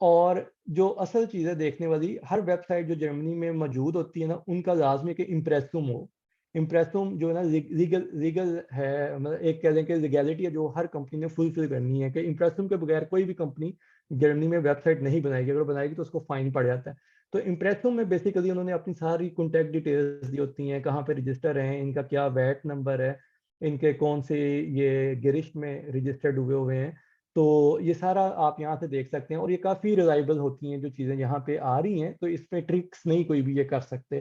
और जो असल चीज़ें देखने वाली हर वेबसाइट जो जर्मनी में मौजूद होती है ना, उनका लाजमी कि इम्प्रेसुम हो। इम्प्रेसुम जो है ना लीगल लीगल है, मतलब एक कह दें कि लीगैलिटी है जो हर कंपनी ने फुलफिल करनी है, कि इम्प्रेसुम के बगैर कोई भी कंपनी जर्मनी में वेबसाइट नहीं बनाएगी। अगर बनाएगी तो उसको फाइन पड़ जाता है। तो इम्प्रेसुम में बेसिकली उन्होंने अपनी सारी कॉन्टैक्ट डिटेल्स दी होती हैं, कहाँ पे रजिस्टर हैं, इनका क्या वैट नंबर है, इनके कौन से ये गिरिश्त में रजिस्टर्ड हुए हुए हैं। तो ये सारा आप यहाँ से देख सकते हैं, और ये काफ़ी रिलायबल होती हैं जो चीज़ें यहाँ पे आ रही हैं। तो इसमें ट्रिक्स नहीं कोई भी ये कर सकते।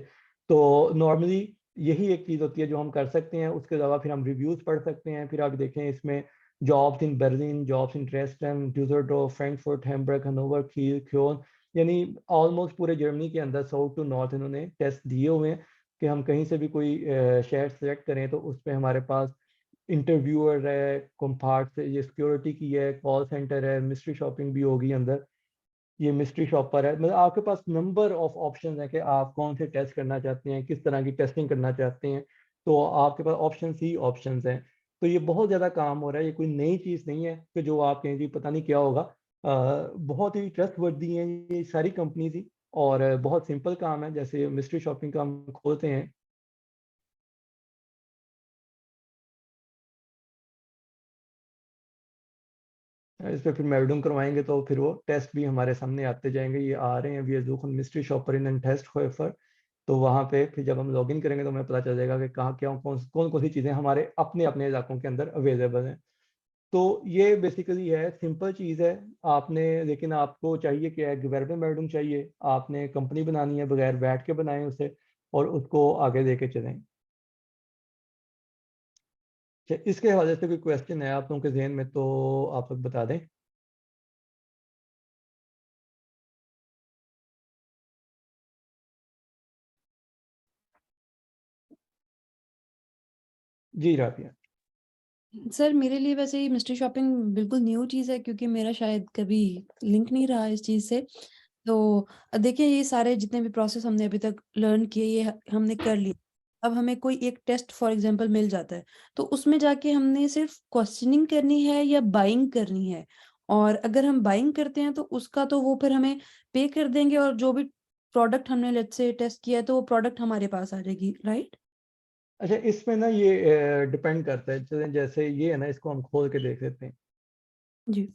तो नॉर्मली यही एक चीज़ होती है जो हम कर सकते हैं। उसके अलावा फिर हम रिव्यूज़ पढ़ सकते हैं। फिर आप देखें इसमें jobs in Berlin, jobs in Dresden, Dusseldorf, Frankfurt, Hamburg, Hanover, Kiel, Cologne, यानी ऑलमोस्ट पूरे जर्मनी के अंदर साउथ टू नॉर्थ इन्होंने टेस्ट दिए हुए हैं कि हम कहीं से भी कोई शहर सेलेक्ट करें तो उस पर हमारे पास इंटरव्यूअर है, कॉम्पार्ट से ये सिक्योरिटी की है, कॉल सेंटर है, मिस्ट्री शॉपिंग भी होगी अंदर, ये मिस्ट्री शॉपर है। मतलब आपके पास नंबर ऑफ ऑप्शंस है कि आप कौन से टेस्ट करना चाहते हैं, किस तरह की टेस्टिंग करना चाहते हैं। तो आपके पास ऑप्शंस ही ऑप्शंस हैं। तो ये बहुत ज़्यादा काम हो रहा है, ये कोई नई चीज़ नहीं है कि जो आप कहें जी पता नहीं क्या होगा। बहुत ही ट्रस्टवर्दी हैं ये सारी कंपनीज ही, और बहुत सिंपल काम है। जैसे मिस्ट्री शॉपिंग का हम खोलते हैं, इस पे फिर मैकडम करवाएंगे तो फिर वो टेस्ट भी हमारे सामने आते जाएंगे। ये आ रहे हैं अभी सुखन मिस्ट्री शॉपर इन टेस्ट होएफर। तो वहाँ पे फिर जब हम लॉगिन करेंगे तो हमें पता चल जाएगा कि कहाँ क्या कौन कौन सी चीज़ें हमारे अपने अपने इलाकों के अंदर अवेलेबल हैं। तो ये बेसिकली है, सिंपल चीज़ है। आपने लेकिन आपको चाहिए कि गवर्नमेंट मैकडम चाहिए, आपने कंपनी बनानी है, बगैर बैठ के बनाएं उसे और उसको आगे लेके चलें। अच्छा, इसके हवाले से कोई क्वेश्चन है आप लोगों के जहन में तो आप लोग बता दें। जी राबिया। सर मेरे लिए वैसे ये मिस्ट्री शॉपिंग बिल्कुल न्यू चीज़ है क्योंकि मेरा शायद कभी लिंक नहीं रहा इस चीज़ से। तो देखिए ये सारे जितने भी प्रोसेस हमने अभी तक लर्न किए ये हमने कर लिए। अब हमें कोई एक टेस्ट फॉर एग्ज़ाम्पल मिल जाता है, तो उसमें जाके हमने सिर्फ़ क्वेश्चनिंग करनी है या बाइंग करनी है? और अगर हम बाइंग करते हैं तो उसका तो वो फिर हमें पे कर देंगे और जो भी प्रोडक्ट हमने लेट्स से टेस्ट किया है तो वो प्रोडक्ट हमारे पास आ जाएगी, राइट? अच्छा, इसमें ना ये डिपेंड करता है, चलें जैसे ये है ना, इसको हम खोल के देख लेते हैं। जी।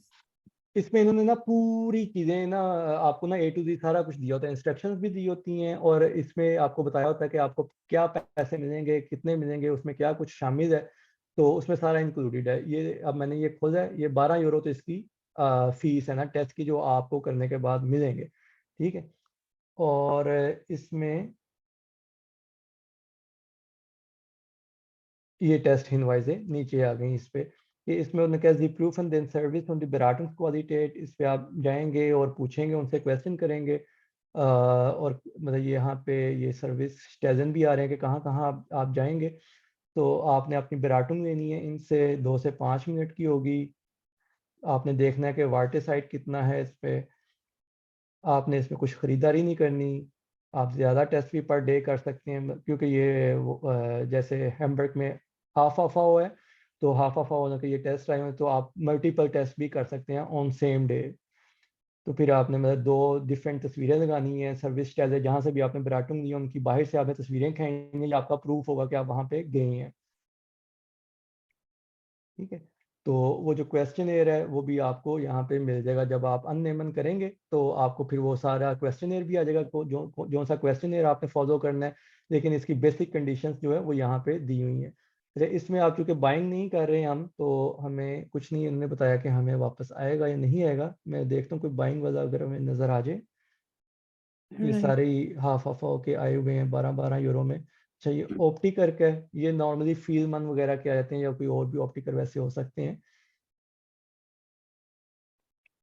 इसमें इन्होंने ना पूरी चीज़ें ना आपको ना ए टू ज़ेड सारा कुछ दिया होता है, इंस्ट्रक्शंस भी दी होती हैं और इसमें आपको बताया होता है कि आपको क्या पैसे मिलेंगे, कितने मिलेंगे, उसमें क्या कुछ शामिल है, तो उसमें सारा इंक्लूडेड है। ये अब मैंने ये खोला है, ये 12 यूरो तो इसकी फीस है ना टेस्ट की, जो आपको करने के बाद मिलेंगे, ठीक है? और इसमें ये टेस्ट इनवॉइस है, नीचे आ गई इस पे कि इसमें उन्होंने कहा जी proof and then service on the Beratungsqualität, इस पे आप जाएंगे और पूछेंगे, उनसे क्वेश्चन करेंगे और मतलब ये यहाँ पे ये सर्विस स्टेजन भी आ रहे हैं कि कहाँ कहाँ आप जाएंगे, तो आपने अपनी बेराटुंग लेनी है, इनसे 2 से 5 मिनट की होगी। आपने देखना है कि वाटर साइड कितना है इस पे, आपने इसमें कुछ ख़रीदारी नहीं करनी। आप ज़्यादा टेस्ट भी पर डे कर सकते हैं क्योंकि ये जैसे हैम्बर्ग में हाफ ऑफ आवर है, तो हाफ ऑफ आवर के ये टेस्ट आए हैं, तो आप मल्टीपल टेस्ट भी कर सकते हैं ऑन सेम डे। तो फिर आपने मतलब 2 डिफरेंट तस्वीरें लगानी है, सर्विस स्टाइल है, जहाँ से भी आपने बराटुम ली है उनकी बाहर से आपने तस्वीरें खींचनी है, आपका प्रूफ होगा कि आप वहाँ पे गए हैं, ठीक है? तो वो जो क्वेश्चनेयर है वो भी आपको यहाँ पे मिल जाएगा, जब आप अननेमन करेंगे तो आपको फिर वो सारा क्वेश्चनेयर भी आ जाएगा, जो सा क्वेश्चनेयर आपने फॉलो करना है, लेकिन इसकी बेसिक कंडीशंस जो है वो यहाँ पे दी हुई हैं। अच्छा, इसमें आप चूँकि बाइंग नहीं कर रहे हैं हम, तो हमें कुछ नहीं इन्होंने बताया कि हमें वापस आएगा या नहीं आएगा। मैं देखता हूँ कोई बाइंग वाला अगर हमें नज़र आ जाए। ये राइट। सारे ही हाफ ऑफ के आए हुए हैं 12-12 यूरो में। अच्छा, ये ऑप्टिकर का है, ये नॉर्मली फीलमैन वगैरह के आ जाते हैं या कोई और भी ऑप्टिकर वैसे हो सकते हैं।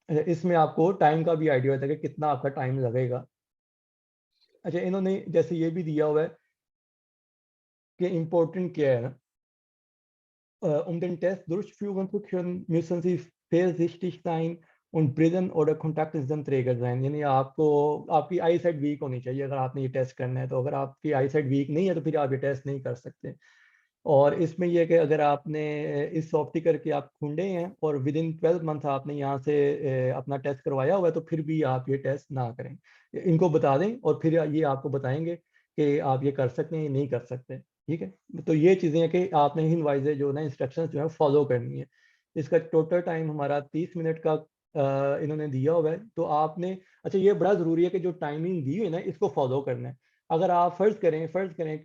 अच्छा, इसमें आपको टाइम का भी आइडिया होता है कि कितना आपका टाइम लगेगा। अच्छा, इन्होंने जैसे ये भी दिया हुआ है कि इम्पोर्टेंट क्या है ना, den Test durchführen zu können, müssen Sie vorsichtig sein und Brillen oder Kontaktlinsen-Träger sein। यानी आपको आपकी आई साइट वीक होनी चाहिए अगर आपने ये टेस्ट करना है, तो अगर आपकी आई साइट वीक नहीं है तो फिर आप ये टेस्ट नहीं कर सकते। और इसमें यह है कि अगर आपने इस ऑप्टिकर के आप खूंडे हैं और विद इन 12 मंथ आपने यहाँ से अपना टेस्ट करवाया हुआ है, तो फिर भी आप ये टेस्ट ना करें, इनको बता दें और फिर ये आपको बताएंगे कि आप ये कर सकते हैं या नहीं कर सकते, ठीक है? तो ये चीज़ें हैं कि आपने इन वाइजे जो ना इंस्ट्रक्शंस जो है फॉलो करनी है। इसका टोटल टाइम हमारा 30 मिनट का इन्होंने दिया हुआ है, तो आपने अच्छा ये बड़ा ज़रूरी है कि जो टाइमिंग दी हुई है ना इसको फॉलो करना है। अगर आप फ़र्ज़ करें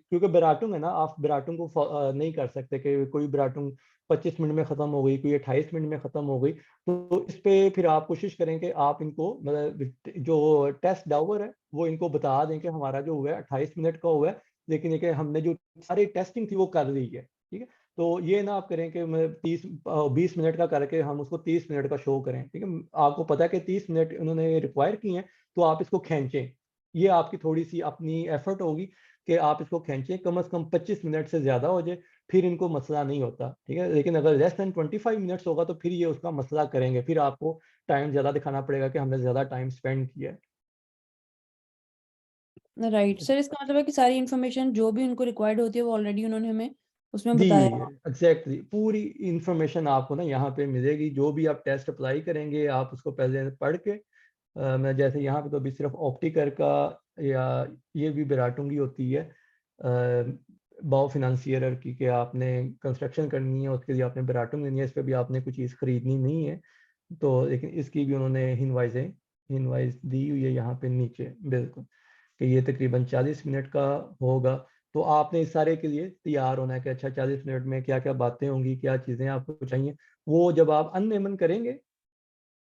क्योंकि बेराटुंग है ना, आप बेराटुंग को नहीं कर सकते कि कोई बेराटुंग 25 मिनट में ख़त्म हो गई, कोई 28 मिनट में ख़त्म हो गई। तो इस पे फिर आप कोशिश करें कि आप इनको मतलब जो टेस्ट डावर है, वो इनको बता दें कि हमारा जो हुआ है 28 मिनट का हुआ है, लेकिन ये कि हमने जो सारी टेस्टिंग थी वो कर ली है, ठीक है? तो ये ना आप करें कि मैं 20 मिनट का करके हम उसको 30 मिनट का शो करें, ठीक है? आपको पता है कि 30 मिनट उन्होंने रिक्वायर किए हैं, तो आप इसको खींचें। ये आपकी थोड़ी-सी अपनी एफर्ट होगी कि आप इसको खींचें, कम से कम 25 मिनट से ज़्यादा हो जाए, फिर इनको मसला नहीं होता, ठीक है? लेकिन अगर लेस देन 25 मिनट्स होगा तो फिर ये उसका मसला करेंगे, फिर आपको टाइम ज़्यादा दिखाना पड़ेगा कि हमने ज़्यादा टाइम स्पेंड किया है। राइट। सर इसका मतलब है कि सारी इन्फॉर्मेशन जो भी उनको रिक्वायर्ड होती है वो ऑलरेडी उन्होंने हमें उसमें जी, बताया हुआ। एग्ज़ैक्टली पूरी इन्फॉर्मेशन आपको ना यहाँ पे मिलेगी, जो भी आप टेस्ट अप्लाई करेंगे, आप उसको पहले पढ़ के मैं जैसे यहाँ पे तो अभी सिर्फ ऑप्टिकर का या ये भी बेराटूंगी होती है बाओ फिनंसियर की, कि आपने कंस्ट्रक्शन करनी है उसके लिए आपने बेराटूंग लेनी है, इस पे भी आपने कोई चीज़ खरीदनी नहीं है। तो लेकिन इसकी भी उन्होंने इनवाइस दी हुई है यहाँ पे नीचे बिल्कुल, कि ये तकरीबन 40 मिनट का होगा। तो आपने इस सारे के लिए तैयार होना है कि अच्छा 40 मिनट में क्या क्या बातें होंगी, क्या चीज़ें आपको चाहिए, वो जब आप अननेमन करेंगे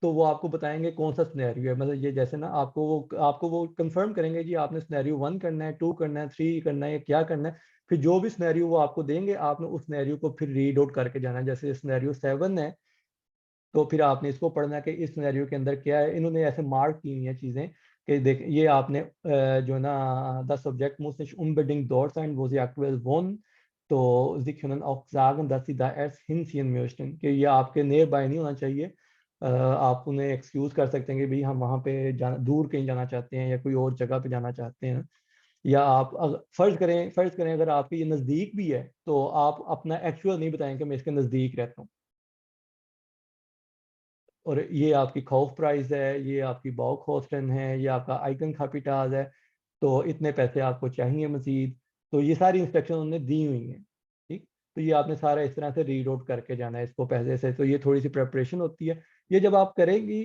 तो वो आपको बताएँगे कौन सा सिनेरियो है। मतलब ये जैसे ना आपको वो कंफर्म करेंगे जी आपने सिनेरियो 1 करना है, 2 करना है, 3 करना है या क्या करना है। फिर जो भी सिनेरियो वो आपको देंगे, आपने उस सिनेरियो को फिर रीड आउट करके जाना है। जैसे सिनेरियो 7 है, तो फिर आपने इसको पढ़ना है कि इस सिनेरियो के अंदर क्या है। इन्होंने ऐसे मार्क की हुई हैं चीज़ें कि देख ये आपने जो है ना, das Objekt muss nicht unbedingt dort sein, wo Sie aktuell wohnen। तो sie können auch sagen, dass sie da erst hinziehen möchten, कि ये आपके नियर बाय नहीं होना चाहिए। आप उन्हें एक्सक्यूज़ कर सकते हैं कि भई हम वहाँ पे जाना दूर कहीं जाना चाहते हैं या कोई और जगह पे जाना चाहते हैं। या आप फ़र्ज़ करें अगर आपके ये नज़दीक भी है, तो आप अपना एक्चुअल नहीं बताएँ कि मैं इसके नज़दीक रहता हूँ। और ये आपकी काउफ प्राइस है, ये आपकी बाउकोsten है, ये आपका आइगन है, तो इतने पैसे आपको चाहिए मज़ीद। तो ये सारी इंस्ट्रक्शन उन्होंने दी हुई हैं, ठीक? तो ये आपने सारा इस तरह से रीड आउट करके जाना है इसको पहले से, तो ये थोड़ी-सी प्रिपरेशन होती है। ये जब आप करेंगी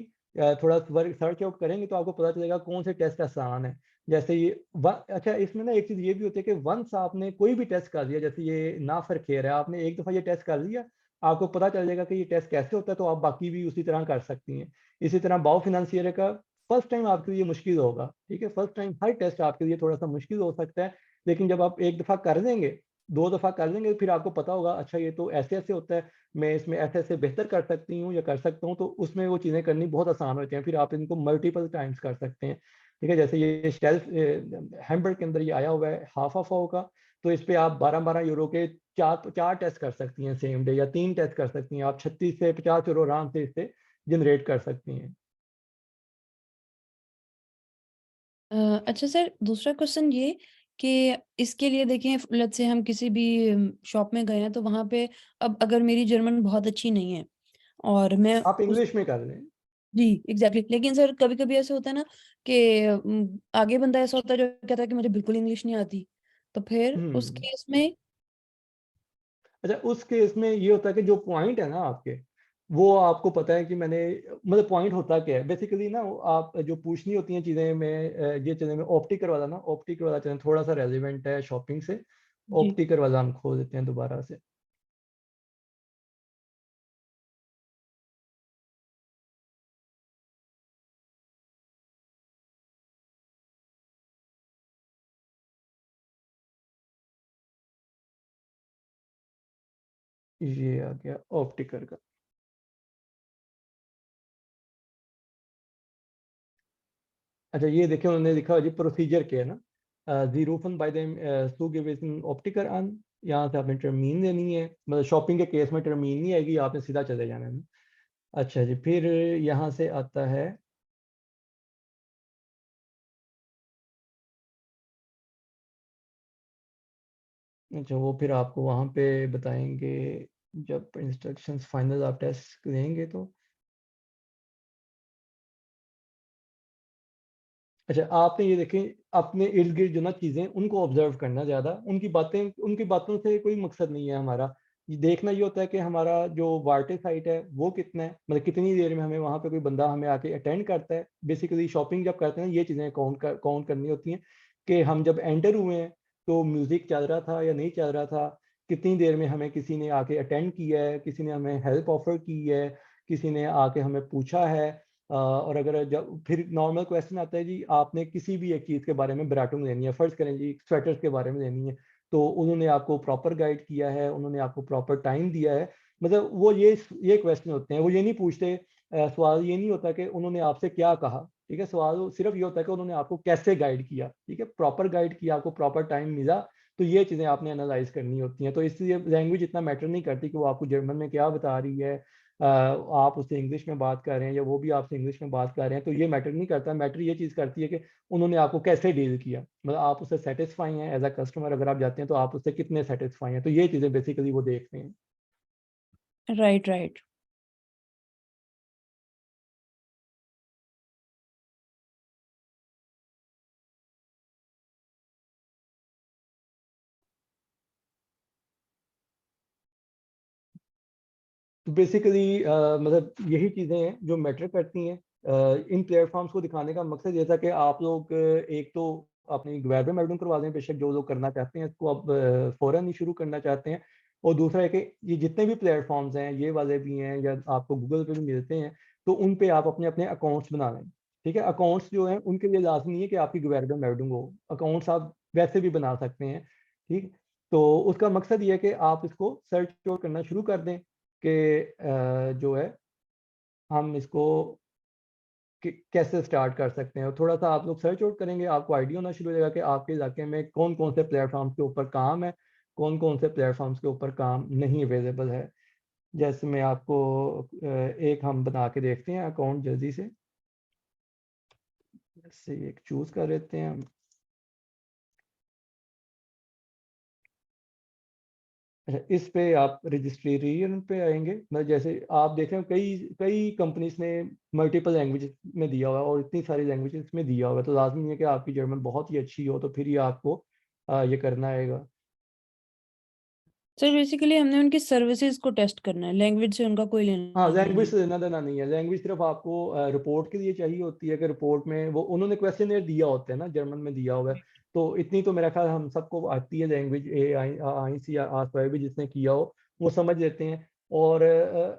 थोड़ा वर्क सर्च आउट करेंगे तो आपको पता चलेगा कौन से टेस्ट आसान है। जैसे ये व अच्छा इसमें ना एक चीज़ ये भी होती है कि वन्स आपने कोई भी टेस्ट कर लिया, जैसे ये नाफ़रखेर है, आपने एक दफ़ा ये टेस्ट कर लिया, आपको पता चल जाएगा कि ये टेस्ट कैसे होता है, तो आप बाकी भी उसी तरह कर सकती हैं। इसी तरह बायो फ़ाइनेंशियर का फर्स्ट टाइम आपके लिए मुश्किल होगा, ठीक है? फर्स्ट टाइम हर टेस्ट आपके लिए थोड़ा-सा मुश्किल हो सकता है, लेकिन जब आप 1 दफ़ा कर देंगे, 2 दफ़ा कर देंगे, फिर आपको पता होगा अच्छा ये तो ऐसे-ऐसे होता है, मैं इसमें ऐसे-ऐसे बेहतर कर सकती हूँ या कर सकता हूँ, तो उसमें वो चीज़ें करनी बहुत आसान होती हैं। फिर आप इनको मल्टीपल टाइम्स कर सकते हैं, ठीक है? जैसे ये हैम्बर्ग के अंदर ये आया हुआ है हाफ ऑफ का, तो इस पे आप 12-12 यूरो के 4 टेस्ट कर सकती हैं सेम डे या 3 टेस्ट कर सकती हैं। आप 36 से 50 यूरो आराम से इससे जनरेट कर सकती हैं। अ, अच्छा सर, दूसरा क्वेश्चन ये कि इसके लिए देखें लेट्स से हम किसी भी शॉप में गए हैं तो वहाँ पे अब अगर मेरी जर्मन बहुत अच्छी नहीं है और मैं आप उस इंग्लिश में कर लें। जी, एग्ज़ैक्टली, लेकिन सर कभी-कभी ऐसा होता है ना कि आगे बंदा ऐसा होता है जो कहता है कि मुझे बिल्कुल इंग्लिश नहीं आती। तो फिर उस हुँ। केस में अच्छा उस केस में ये होता है कि जो पॉइंट है ना आपके, वो आपको पता है कि मैंने मतलब पॉइंट होता क्या है? बेसिकली ना आप जो पूछनी होती हैं चीज़ें में ये चलें मैं ऑप्टिकर वाला ना ऑप्टिकर वाला चलें थोड़ा-सा रेलेवेंट है शॉपिंग से। जी। ऑप्टिकर वाला हम खोल देते हैं दोबारा से। ये आ गया ऑप्टिकर का। अच्छा ये देखिए उन्होंने लिखा है जी प्रोसीजर क्या है ना Sie rufen bei dem zugewiesenen Optiker an। यहाँ से आपने टर्मीन देनी है, मतलब शॉपिंग के केस में टर्मीन नहीं आएगी, आपने सीधा चले जाना है। अच्छा जी, फिर यहाँ से आता है अच्छा वो फिर आपको वहाँ पे बताएँगे जब इंस्ट्रक्शंस फाइनल आप टेस्ट देंगे तो। अच्छा, आपने ये देखें अपने इर्द-गिर्द जो ना चीज़ें उनको ऑब्ज़र्व करना ज़्यादा, उनकी बातों से कोई मकसद नहीं है हमारा। ये देखना ये होता है कि हमारा जो वाटर साइट है वो कितना है, मतलब कितनी देर में हमें वहाँ पे कोई बंदा हमें आके अटेंड करता है। बेसिकली शॉपिंग जब करते हैं ये चीज़ें काउंट करनी होती हैं कि हम जब एंटर हुए हैं तो म्यूज़िक चल रहा था या नहीं चल रहा था, कितनी देर में हमें किसी ने आके अटेंड किया है, किसी ने हमें हेल्प ऑफ़र की है, किसी ने आके हमें पूछा है। और अगर जब फिर नॉर्मल क्वेश्चन आता है जी आपने किसी भी एक चीज़ के बारे में ब्राटूम देनी है, फ़र्ज़ करें जी स्वेटर्स के बारे में देनी है, तो उन्होंने आपको प्रॉपर गाइड किया है, उन्होंने आपको प्रॉपर टाइम दिया है। मतलब वो ये क्वेश्चन होते हैं, वो ये नहीं पूछते सवाल ये नहीं होता कि उन्होंने आपसे क्या कहा, ठीक है? सवाल सिर्फ़ ये होता है कि उन्होंने आपको कैसे गाइड किया, ठीक है? प्रॉपर गाइड किया, आपको प्रॉपर टाइम मिला, तो ये चीज़ें आपने एनालाइज़ करनी होती हैं। तो इसलिए लैंग्वेज इतना मैटर नहीं करती कि वो आपको जर्मन में क्या बता रही है, आप उससे इंग्लिश में बात कर रहे हैं या वो भी आपसे इंग्लिश में बात कर रहे हैं, तो ये मैटर नहीं करता। मैटर ये चीज़ करती है कि उन्होंने आपको कैसे डील किया। मतलब आप उससे सैटिस्फाई हैं एज़ अ कस्टमर अगर आप जाते हैं तो आप उससे कितने सैटिस्फाई हैं। तो ये चीज़ें बेसिकली वो देखते हैं। Right, right. तो बेसिकली मतलब यही चीज़ें हैं जो मैटर करती हैं। इन प्लेटफ़ॉर्म्स को दिखाने का मकसद ये था कि आप लोग एक तो अपनी गवर्नमेंट मेल्डिंग करवा दें, बेशक जो लोग करना चाहते हैं इसको अब फ़ौरन ही शुरू करना चाहते हैं। और दूसरा है कि ये जितने भी प्लेटफ़ॉर्म्स हैं, ये वाले भी हैं या आपको गूगल पे भी मिलते हैं, तो उन पे आप अपने-अपने अकाउंट्स बना लें। ठीक है? अकाउंट्स जो हैं उनके लिए लाज़मी नहीं है कि आपकी गवर्नमेंट मेल्डिंग हो। अकाउंट्स आप वैसे भी बना सकते हैं। ठीक? तो उसका मकसद ये है कि आप इसको सर्च आउट करना शुरू कर दें। कि जो है हम इसको कैसे स्टार्ट कर सकते हैं और थोड़ा-सा आप लोग सर्च आउट करेंगे, आपको आइडिया होना शुरू हो जाएगा कि आपके इलाके में कौन-कौन से प्लेटफ़ॉर्म के ऊपर काम है। कौन-कौन से प्लेटफ़ॉर्म्स के ऊपर काम नहीं अवेलेबल है। जैसे मैं आपको एक हम बना के देखते हैं अकाउंट जल्दी से। जैसे एक चूज़ कर लेते हैं हम। अच्छा, इस पे आप रजिस्ट्रेशन पे आएँगे। मतलब जैसे आप देख रहे हो कई कई कंपनीज़ ने मल्टीपल लैंग्वेजेज़ में दिया हुआ है और इतनी सारी लैंग्वेजेज़ में दिया हुआ है, तो लाज़मी है कि आपकी जर्मन बहुत ही अच्छी हो, तो फिर ही आपको ये करना आएगा। सर बेसिकली हमने उनकी सर्विसेज को टेस्ट करना है, लैंग्वेज से उनका कोई हाँ, लेना-देना लैंग्वेज नहीं। से लेना-देना नहीं है। लैंग्वेज सिर्फ़ आपको रिपोर्ट के लिए चाहिए होती है कि रिपोर्ट में वो उन्होंने क्वेश्चनेयर दिया होता है ना, जर्मन में दिया हुआ है। तो इतनी तो मेरा ख़्याल हम सबको आती है लैंग्वेज A1 या A2 भी जिसने किया हो, वो समझ लेते हैं। और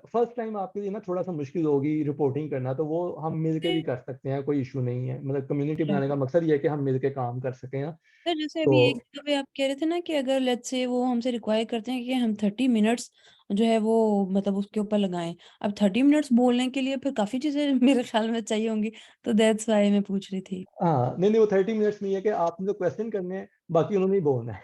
फर्स्ट टाइम आपके लिए ना थोड़ा-सा मुश्किल होगी रिपोर्टिंग करना, तो वो हम मिल के भी कर सकते हैं, कोई इश्यू नहीं है। मतलब कम्युनिटी बनाने का मकसद ये है कि हम मिल के काम कर सकें ना। सर जैसे अभी एक तो जगह पे आप कह रहे थे ना कि अगर लेट्स से वो हमसे रिक्वायर करते हैं कि हम 30 मिनट्स जो है वो मतलब उसके ऊपर लगाएँ। अब 30 मिनट्स बोलने के लिए फिर काफ़ी चीज़ें मेरे ख़्याल में चाहिए होंगी, तो दैट्स व्हाई मैं पूछ रही थी। हाँ, नहीं, नहीं वो 30 मिनट्स नहीं है कि आपने तो क्वेश्चन करने हैं, बाकी उन्होंने ही बोलना है।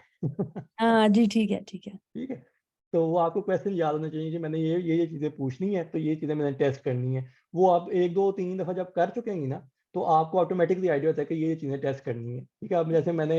हाँ जी, ठीक है, ठीक है। ठीक है? तो वो आपको क्वेश्चन याद होने चाहिए कि मैंने ये चीज़ें पूछनी है, तो ये चीज़ें मैंने टेस्ट करनी है। वो आप 1, 2, 3 दफ़ा जब कर चुकेंगी ना, तो आपको ऑटोमैटिकली आइडिया होता है कि ये चीज़ें टेस्ट करनी है। ठीक है? अब जैसे मैंने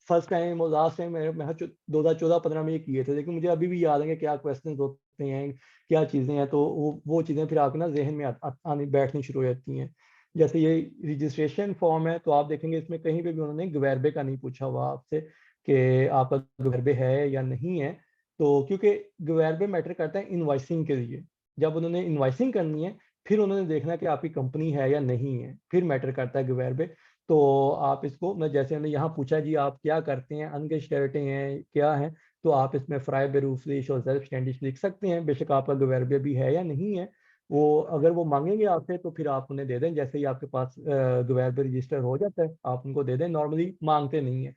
फर्स्ट टाइम और लास्ट टाइम मैं 2014-15 में ये किए थे, लेकिन मुझे अभी भी याद है कि क्या क्वेश्चंस होते हैं, क्या चीज़ें हैं, तो वो चीज़ें फिर आपके ना ज़हन में आनी बैठनी शुरू हो जाती हैं। जैसे ये रजिस्ट्रेशन फॉर्म है, तो आप देखेंगे इसमें कहीं पे भी उन्होंने गवर्बे का नहीं पूछा हुआ आपसे कि आपका गवर्बे है या नहीं है। तो क्योंकि गवर्बे मैटर करता है इनवॉइसिंग के लिए। जब उन्होंने इनवॉइसिंग करनी है, फिर उन्होंने देखना है कि आपकी कंपनी है या नहीं है, फिर मैटर करता है गवर्बे। तो आप इसको मैं जैसे हमने यहाँ पूछा जी आप क्या करते हैं, अनगेस्टर्टे हैं, क्या हैं? तो आप इसमें फ्राई beruflich और selbstständig लिख सकते हैं, बेशक आपका गवर्बे भी है या नहीं है। वो अगर वो माँगेंगे आपसे तो फिर आप उन्हें दे दें, जैसे ही आपके पास गवर्बे रजिस्टर हो जाता है, आप उनको दे दें, नॉर्मली माँगते नहीं हैं।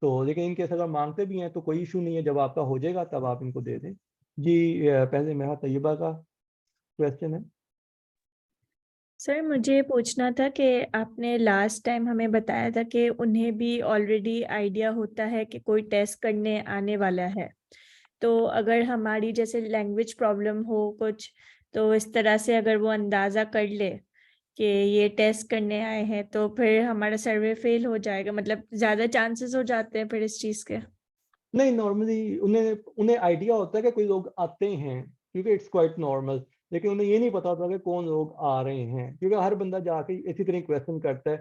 तो लेकिन इन केस अगर माँगते भी हैं तो कोई इश्यू नहीं है, जब आपका हो जाएगा तब आप इनको दे दें। जी पहले मेरा तैयबा का क्वेश्चन है। सर मुझे ये पूछना था कि आपने लास्ट टाइम हमें बताया था कि उन्हें भी ऑलरेडी आइडिया होता है कि कोई टेस्ट करने आने वाला है। तो अगर हमारी जैसे लैंग्वेज प्रॉब्लम हो कुछ, तो इस तरह से अगर वो अंदाज़ा कर ले कि ये टेस्ट करने आए हैं, तो फिर हमारा सर्वे फेल हो जाएगा, मतलब ज़्यादा चांसेस हो जाते हैं फिर इस चीज़ के? नहीं, नॉर्मली उन्हें उन्हें आइडिया होता है कि कोई लोग आते हैं, क्योंकि इट्स क्वाइट नॉर्मल। लेकिन उन्हें ये नहीं पता होता कि कौन लोग आ रहे हैं, क्योंकि हर बंदा जाके इसी तरह क्वेश्चन करता है।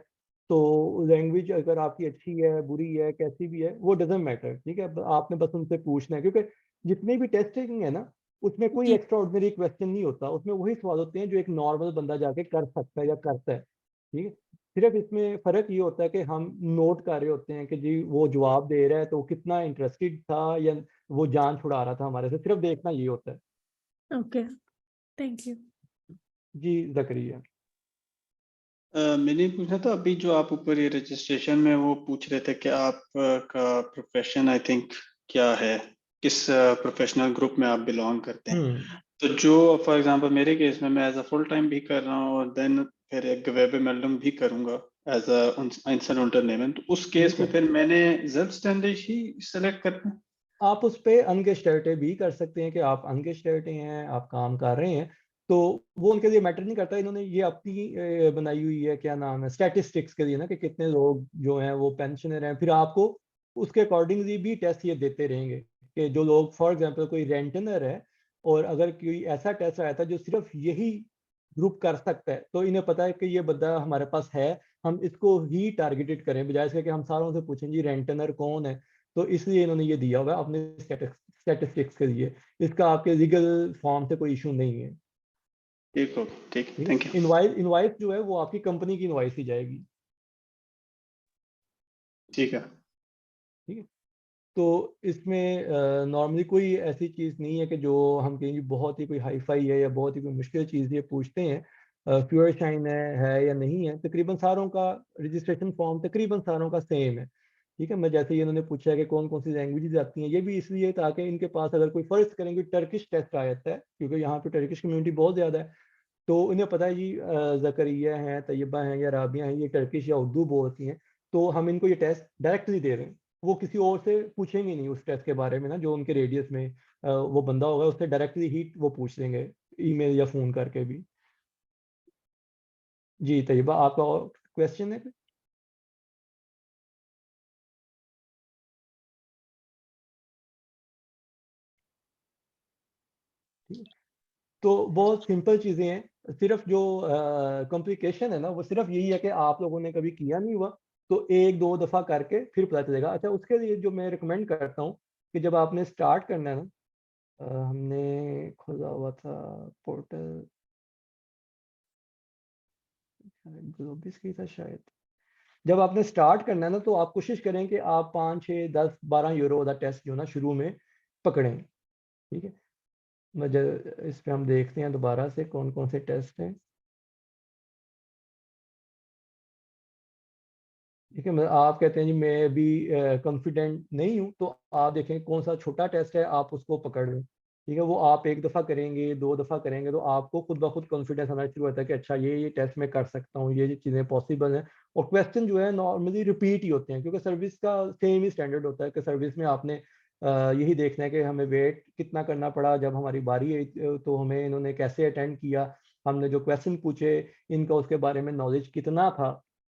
तो लैंग्वेज अगर आपकी अच्छी है, बुरी है, कैसी भी है, वो डज़न्ट मैटर, ठीक है? ब आपने बस उनसे पूछना है, क्योंकि जितनी भी टेस्टिंग है ना, उसमें कोई जी। एक्स्ट्राऑर्डिनरी क्वेश्चन नहीं होता। उसमें वही सवाल होते हैं जो एक नॉर्मल बंदा जाके कर सकता है या करता है, ठीक है? सिर्फ इसमें फ़र्क ये होता है कि हम नोट कर रहे होते हैं कि जी वो जवाब दे रहा है तो कितना इंटरेस्टेड था या वो जान छुड़ा रहा था हमारे से, सिर्फ देखना ये होता है। Okay, thank you. जी, ज़करिया। मैंने पूछा था अभी जो आप ऊपर ये रजिस्ट्रेशन में वो पूछ रहे थे कि आप का प्रोफेशन आई थिंक क्या है, किस प्रोफेशनल ग्रुप में आप बिलोंग करते हैं। हुँ, तो जो फॉर एग्जांपल मेरे केस में मैं एज अ फुल टाइम भी कर रहा हूँ और देन फिर एक गवर्बे मेल्डम भी करूंगा एज अ इंसान unternehmen, तो उस केस ठीक में है। फिर मैंने selbstständig ही सेलेक्ट करना है। आप उस पे अनगेस्टर्टे भी कर सकते हैं कि आप अनगेस्टर्टे हैं, आप काम कर रहे हैं, तो वो उनके लिए मैटर नहीं करता। इन्होंने ये अपनी बनाई हुई है, क्या नाम है, स्टैटिस्टिक्स के लिए ना कि कितने लोग जो हैं वो पेंशनर हैं। फिर आपको उसके अकॉर्डिंगली भी टेस्ट ये देते रहेंगे कि जो लोग फॉर एग्ज़ाम्पल कोई रेंटनर है और अगर कोई ऐसा टेस्ट आया था जो सिर्फ़ यही ग्रुप कर सकता है, तो इन्हें पता है कि ये बंदा हमारे पास है, हम इसको ही टारगेटेड करें, बजाय इसके कि हम सारों से पूछें जी रेंटनर कौन है? तो इसलिए इन्होंने ये दिया हुआ है अपने स्टैटिस्टिक्स के लिए। इसका आपके लीगल फॉर्म से कोई इश्यू नहीं है। ठीक हो, ठीक, ठीक थैंक है? यू। इनवॉइस इनवॉइस जो है वो आपकी कंपनी की इनवॉइस ही जाएगी। ठीक है। ठीक है? तो इसमें नॉर्मली कोई ऐसी चीज़ नहीं है कि जो हम कहेंगे बहुत ही कोई हाई-फाई है या बहुत ही कोई मुश्किल चीज़ ये पूछते हैं। प्योर शाइन है या नहीं है, तकरीबन सारों का रजिस्ट्रेशन फॉर्म तकरीबन सारों का सेम है। ठीक है? मैं जैसे ही इन्होंने पूछा है कि कौन-कौन सी लैंग्वेजेज़ आती हैं, ये भी इसलिए ताकि इनके पास अगर कोई फ़र्ज़ करेंगे टर्किश टेस्ट आ जाता है, क्योंकि यहाँ पे टर्किश कम्युनिटी बहुत ज़्यादा है। तो इन्हें पता है जी ज़करिया हैं, तैयबा हैं या राबिया हैं, ये टर्किश या उर्दू बोलती हैं, तो हम इनको ये टेस्ट डायरेक्टली दे रहे हैं। वो किसी और से पूछेंगे नहीं उस टेस्ट के बारे में ना, जो उनके रेडियस में वो बंदा होगा उससे डायरेक्टली ही वो पूछ लेंगे, ईमेल या फ़ोन करके भी। जी, तैयबा आपका और क्वेश्चन है? ठीक है। तो बहुत सिंपल चीज़ें हैं, सिर्फ़ जो कॉम्प्लिकेशन है ना, वो सिर्फ़ यही है कि आप लोगों ने कभी किया नहीं हुआ, तो 1-2 दफ़ा करके फिर पता चलेगा। अच्छा, उसके लिए जो मैं रिकमेंड करता हूँ कि जब आपने स्टार्ट करना है ना, हमने खोला हुआ था पोर्टल, ग्लोबिस की था शायद। जब आपने स्टार्ट करना है ना, तो आप कोशिश करें कि आप 5, 6, 10, 12 यूरो वाला टेस्ट जो है ना शुरू में पकड़ें, ठीक है? इस पे हम देखते हैं दोबारा से कौन-कौन से टेस्ट हैं। ठीक है, मतलब आप कहते हैं जी मैं अभी कॉन्फिडेंट नहीं हूँ, तो आप देखें कौन-सा छोटा टेस्ट है, आप उसको पकड़ लें। ठीक है, वो आप 1 दफ़ा करेंगे, 2 दफ़ा करेंगे, तो आपको खुद ब खुद कॉन्फिडेंस आना शुरू होता है कि अच्छा ये टेस्ट मैं कर सकता हूँ, ये चीज़ें पॉसिबल हैं। और क्वेश्चन जो है नॉर्मली रिपीट ही होते हैं, क्योंकि सर्विस का सेम ही स्टैंडर्ड होता है कि सर्विस में आपने यही देखना है कि हमें वेट कितना करना पड़ा, जब हमारी बारी आई तो हमें इन्होंने कैसे अटेंड किया, हमने जो क्वेश्चन पूछे, इनका उसके बारे में नॉलेज कितना था।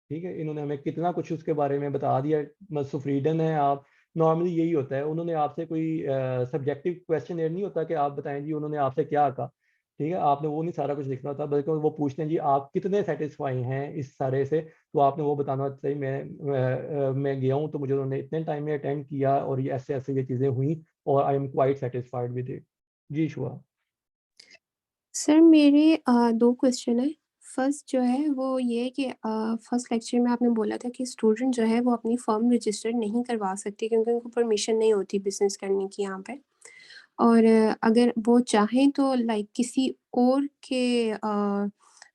ठीक है, इन्होंने हमें कितना कुछ उसके बारे में बता दिया, मसरूफ़ रीडन है आप, नॉर्मली यही होता है। उन्होंने आपसे कोई सब्जेक्टिव क्वेश्चनेयर नहीं होता कि आप बताएँ जी उन्होंने आपसे क्या कहा, ठीक है? आपने वो नहीं सारा कुछ लिखना होता, बल्कि वो पूछते हैं जी आप कितने सैटिस्फाई हैं इस सारे से, तो आपने वो बताना होता है मैं गया हूँ तो मुझे उन्होंने इतने टाइम में अटेंड किया और ये ऐसे-ऐसे ये चीज़ें हुई और I am quite satisfied with it. जी, शुआ। सर मेरे 2 क्वेश्चन हैं। फर्स्ट जो है वो ये है कि फर्स्ट लेक्चर में आपने बोला था कि स्टूडेंट जो है वो अपनी फर्म रजिस्टर नहीं करवा सकते क्योंकि उनको परमिशन नहीं होती बिज़नेस करने की यहाँ पे। और अगर वो चाहें तो लाइक किसी और के